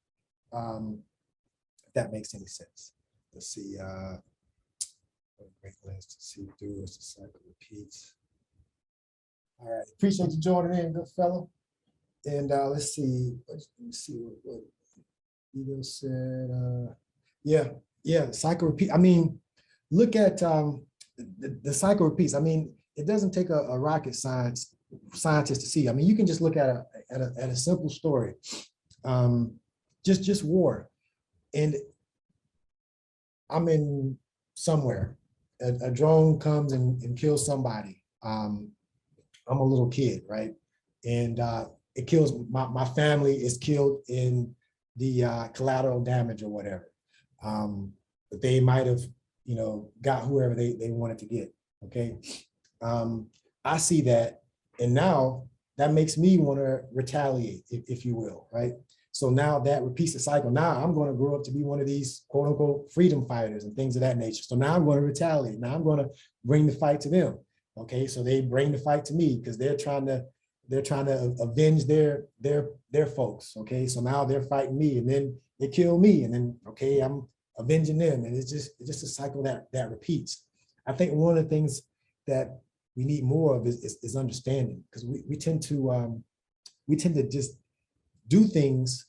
If that makes any sense. Let's see. Great lens to see through as the cycle repeats. All right, appreciate you joining in, good fellow. And let's see, what Ego said. Yeah, yeah, the cycle repeat. I mean, look at the cycle repeats. I mean, it doesn't take a rocket scientist to see. I mean, you can just look at a simple story, just war, and I'm in somewhere, a drone comes and kills somebody. I'm a little kid, right? And it kills my family is killed in the collateral damage or whatever. But they might have, got whoever they wanted to get. Okay. I see that. And now that makes me want to retaliate, if you will, right? So now that repeats the cycle. Now I'm going to grow up to be one of these quote unquote freedom fighters and things of that nature. So now I'm going to retaliate. Now I'm going to bring the fight to them. Okay, so they bring the fight to me because they're trying to avenge their folks. Okay, so now they're fighting me, and then they kill me, and then okay, I'm avenging them, and it's just a cycle that repeats. I think one of the things that we need more of is understanding, because we tend to just do things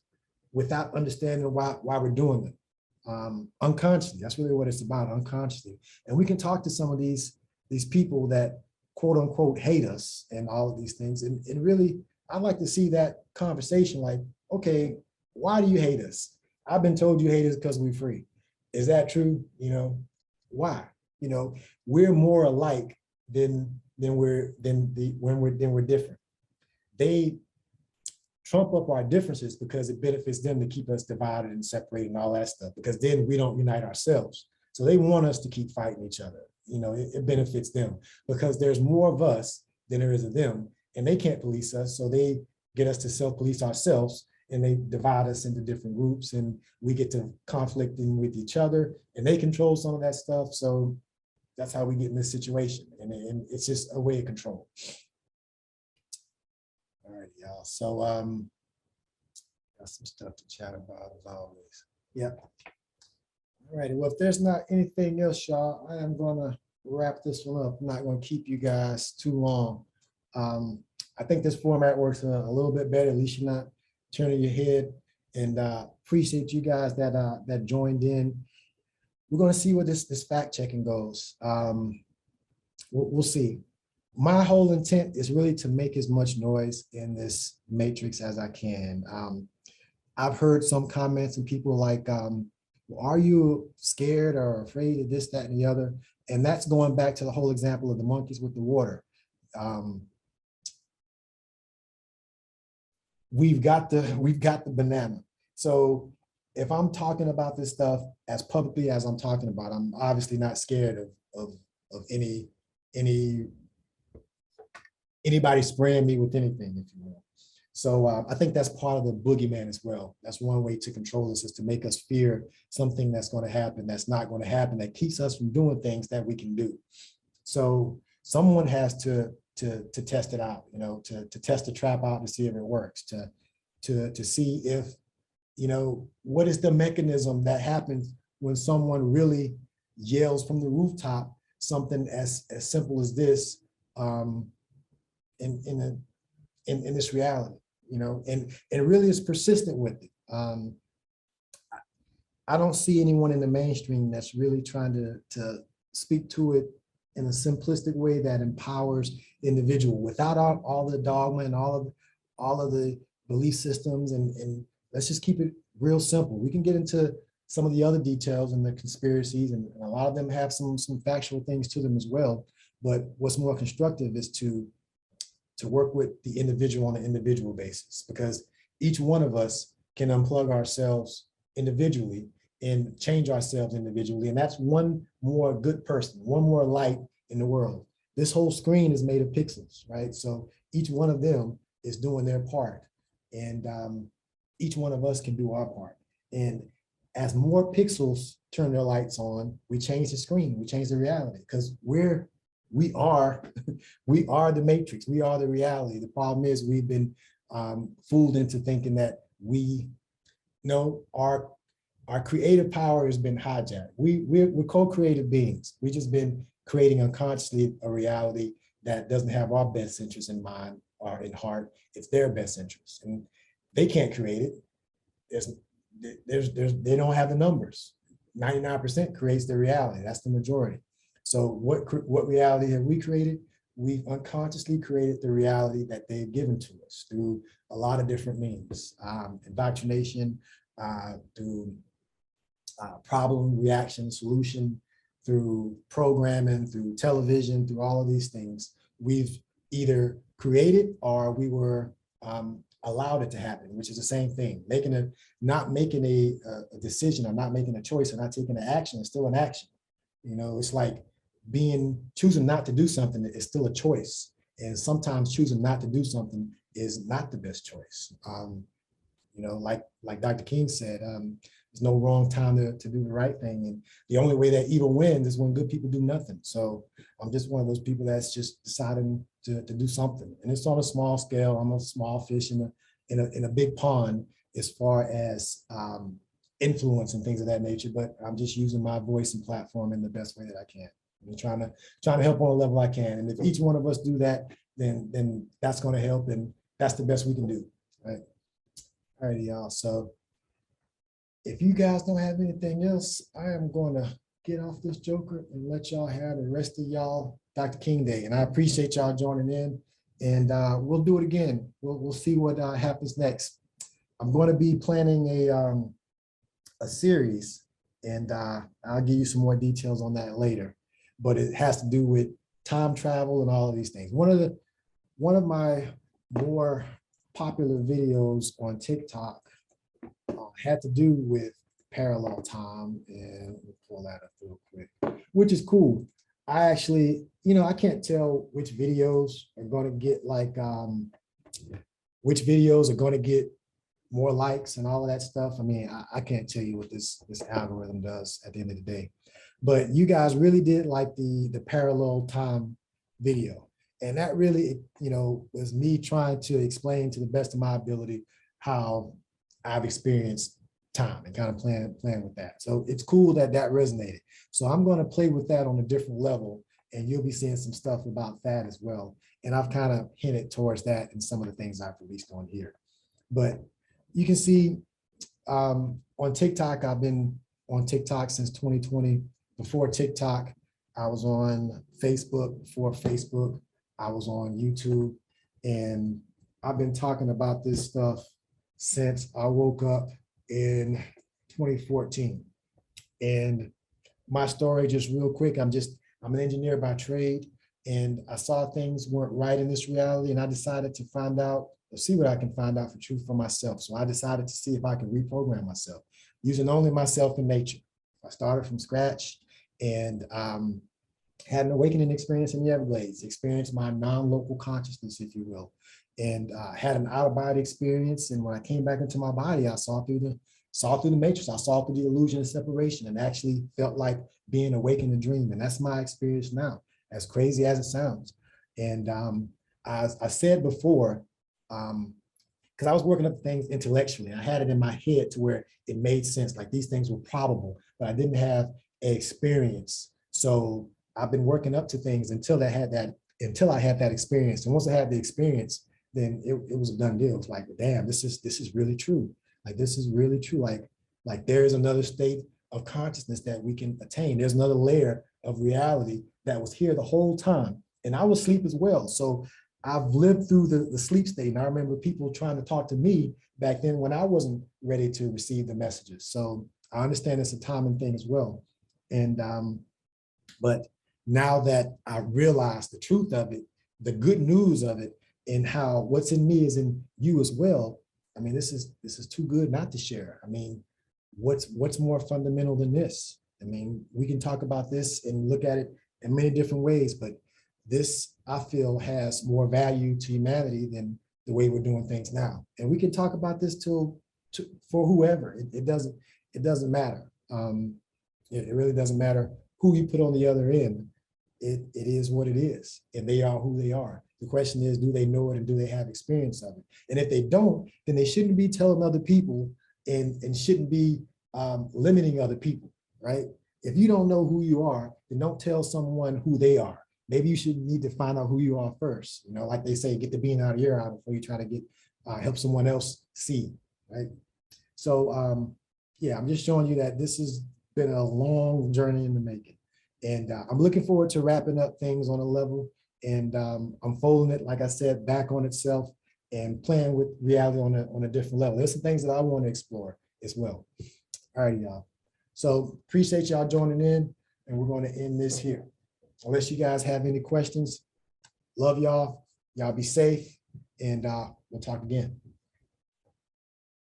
without understanding why we're doing them, unconsciously. That's really what it's about, unconsciously. And we can talk to some of these people that quote unquote hate us and all of these things. And really, I'd like to see that conversation like, okay, why do you hate us? I've been told you hate us because we're free. Is that true? Why? We're more alike than we're different. They trump up our differences because it benefits them to keep us divided and separated and all that stuff, because then we don't unite ourselves. So they want us to keep fighting each other. It benefits them because there's more of us than there is of them, and they can't police us. So they get us to self-police ourselves, and they divide us into different groups, and we get to conflicting with each other, and they control some of that stuff. So that's how we get in this situation. And it's just a way of control. All right, y'all. So got some stuff to chat about as always. Yep. All right, well, if there's not anything else, y'all, I am gonna wrap this one up. I'm not gonna keep you guys too long. I think this format works a little bit better. At least you're not turning your head. And appreciate you guys that joined in. We're gonna see where this fact checking goes. We'll see. My whole intent is really to make as much noise in this matrix as I can. I've heard some comments and people like, are you scared or afraid of this, that, and the other? And that's going back to the whole example of the monkeys with the water. We've got the banana. So if I'm talking about this stuff as publicly as I'm talking about, I'm obviously not scared of anybody spraying me with anything, if you will. So I think that's part of the boogeyman as well. That's one way to control us, is to make us fear something that's going to happen, that's not going to happen, that keeps us from doing things that we can do. So someone has to test it out, to test the trap out to see if it works, to see if, what is the mechanism that happens when someone really yells from the rooftop something as simple as this, in this reality, and really is persistent with it. I don't see anyone in the mainstream that's really trying to speak to it in a simplistic way that empowers the individual without all the dogma and all of the belief systems. And let's just keep it real simple. We can get into some of the other details and the conspiracies, and a lot of them have some factual things to them as well. But what's more constructive is to work with the individual on an individual basis, because each one of us can unplug ourselves individually and change ourselves individually. And that's one more good person, one more light in the world. This whole screen is made of pixels, right? So each one of them is doing their part, and each one of us can do our part. And as more pixels turn their lights on, we change the screen, we change the reality, because we are the matrix, we are the reality. The problem is we've been fooled into thinking that our creative power has been hijacked. We're co-creative beings. We've just been creating unconsciously a reality that doesn't have our best interests in mind are in heart, it's their best interest. And they can't create it. They don't have the numbers. 99% creates the reality. That's the majority. So what reality have we created? We've unconsciously created the reality that they've given to us through a lot of different means, indoctrination, through problem, reaction, solution, through programming, through television, through all of these things. We've either created or we were allowed it to happen, which is the same thing. Not making a decision or not making a choice or not taking an action is still an action. You know, it's like choosing not to do something is still a choice. And sometimes choosing not to do something is not the best choice. You know, like Dr. King said, there's no wrong time to do the right thing. And the only way that evil wins is when good people do nothing. So I'm just one of those people that's just deciding to do something. And it's on a small scale. I'm a small fish in a big pond as far as influence and things of that nature, but I'm just using my voice and platform in the best way that I can. I'm trying to help on a level I can. And if each one of us do that, then that's going to help, and that's the best we can do. Right. All righty, y'all. So if you guys don't have anything else, I am going to get off this joker and let y'all have the rest of y'all Dr. King Day. And I appreciate y'all joining in, and we'll do it again. We'll see what happens next. I'm going to be planning a series, and I'll give you some more details on that later. But it has to do with time travel and all of these things. One of my more popular videos on TikTok had to do with parallel time, and we'll pull that up real quick, which is cool. I actually, I can't tell which videos are going to get which videos are going to get more likes and all of that stuff. I mean, I can't tell you what this algorithm does at the end of the day. But you guys really did like the parallel time video. And that really, was me trying to explain to the best of my ability how I've experienced time and kind of playing with that. So it's cool that resonated. So I'm going to play with that on a different level, and you'll be seeing some stuff about that as well. And I've kind of hinted towards that in some of the things I've released on here. But you can see on TikTok, I've been on TikTok since 2020. Before TikTok, I was on Facebook. Before Facebook, I was on YouTube. And I've been talking about this stuff since I woke up in 2014. And my story, just real quick, I'm an engineer by trade, and I saw things weren't right in this reality, and I decided to see what I can find out for truth for myself. So I decided to see if I can reprogram myself using only myself and nature. I started from scratch and had an awakening experience in the Everglades, experienced my non-local consciousness, if you will, and had an out-of-body experience. And when I came back into my body, I saw through the matrix. I saw through the illusion of separation, and actually felt like being awake in a dream. And that's my experience now, as crazy as it sounds. And as I said before, because I was working up things intellectually, I had it in my head to where it made sense, like these things were probable, but I didn't have an experience. So I've been working up to things until I had that experience. And once I had the experience, then it was a done deal. It's like, damn, this is really true. Like, this is really true. Like there is another state of consciousness that we can attain. There's another layer of reality that was here the whole time. And I was asleep as well. So I've lived through the sleep state. And I remember people trying to talk to me back then when I wasn't ready to receive the messages. So I understand it's a timing thing as well. And but now that I realize the truth of it, the good news of it, and how what's in me is in you as well. I mean, this is too good not to share. I mean, what's more fundamental than this? I mean, we can talk about this and look at it in many different ways, but this, I feel, has more value to humanity than the way we're doing things now. And we can talk about this for whoever. It doesn't matter. It really doesn't matter who you put on the other end. It is what it is, and they are who they are. The question is, do they know it and do they have experience of it? And if they don't, then they shouldn't be telling other people and shouldn't be limiting other people, right? If you don't know who you are, then don't tell someone who they are. maybe you should need to find out who you are first. You know, like they say, get the bean out of your eye before you try to get help someone else see, right? So yeah, I'm just showing you that this has been a long journey in the making. And I'm looking forward to wrapping up things on a level and unfolding it, like I said, back on itself and playing with reality on a different level. There's some things that I want to explore as well. All right, y'all. So appreciate y'all joining in, and we're going to end this here. Unless you guys have any questions, love y'all. Y'all be safe, and we'll talk again.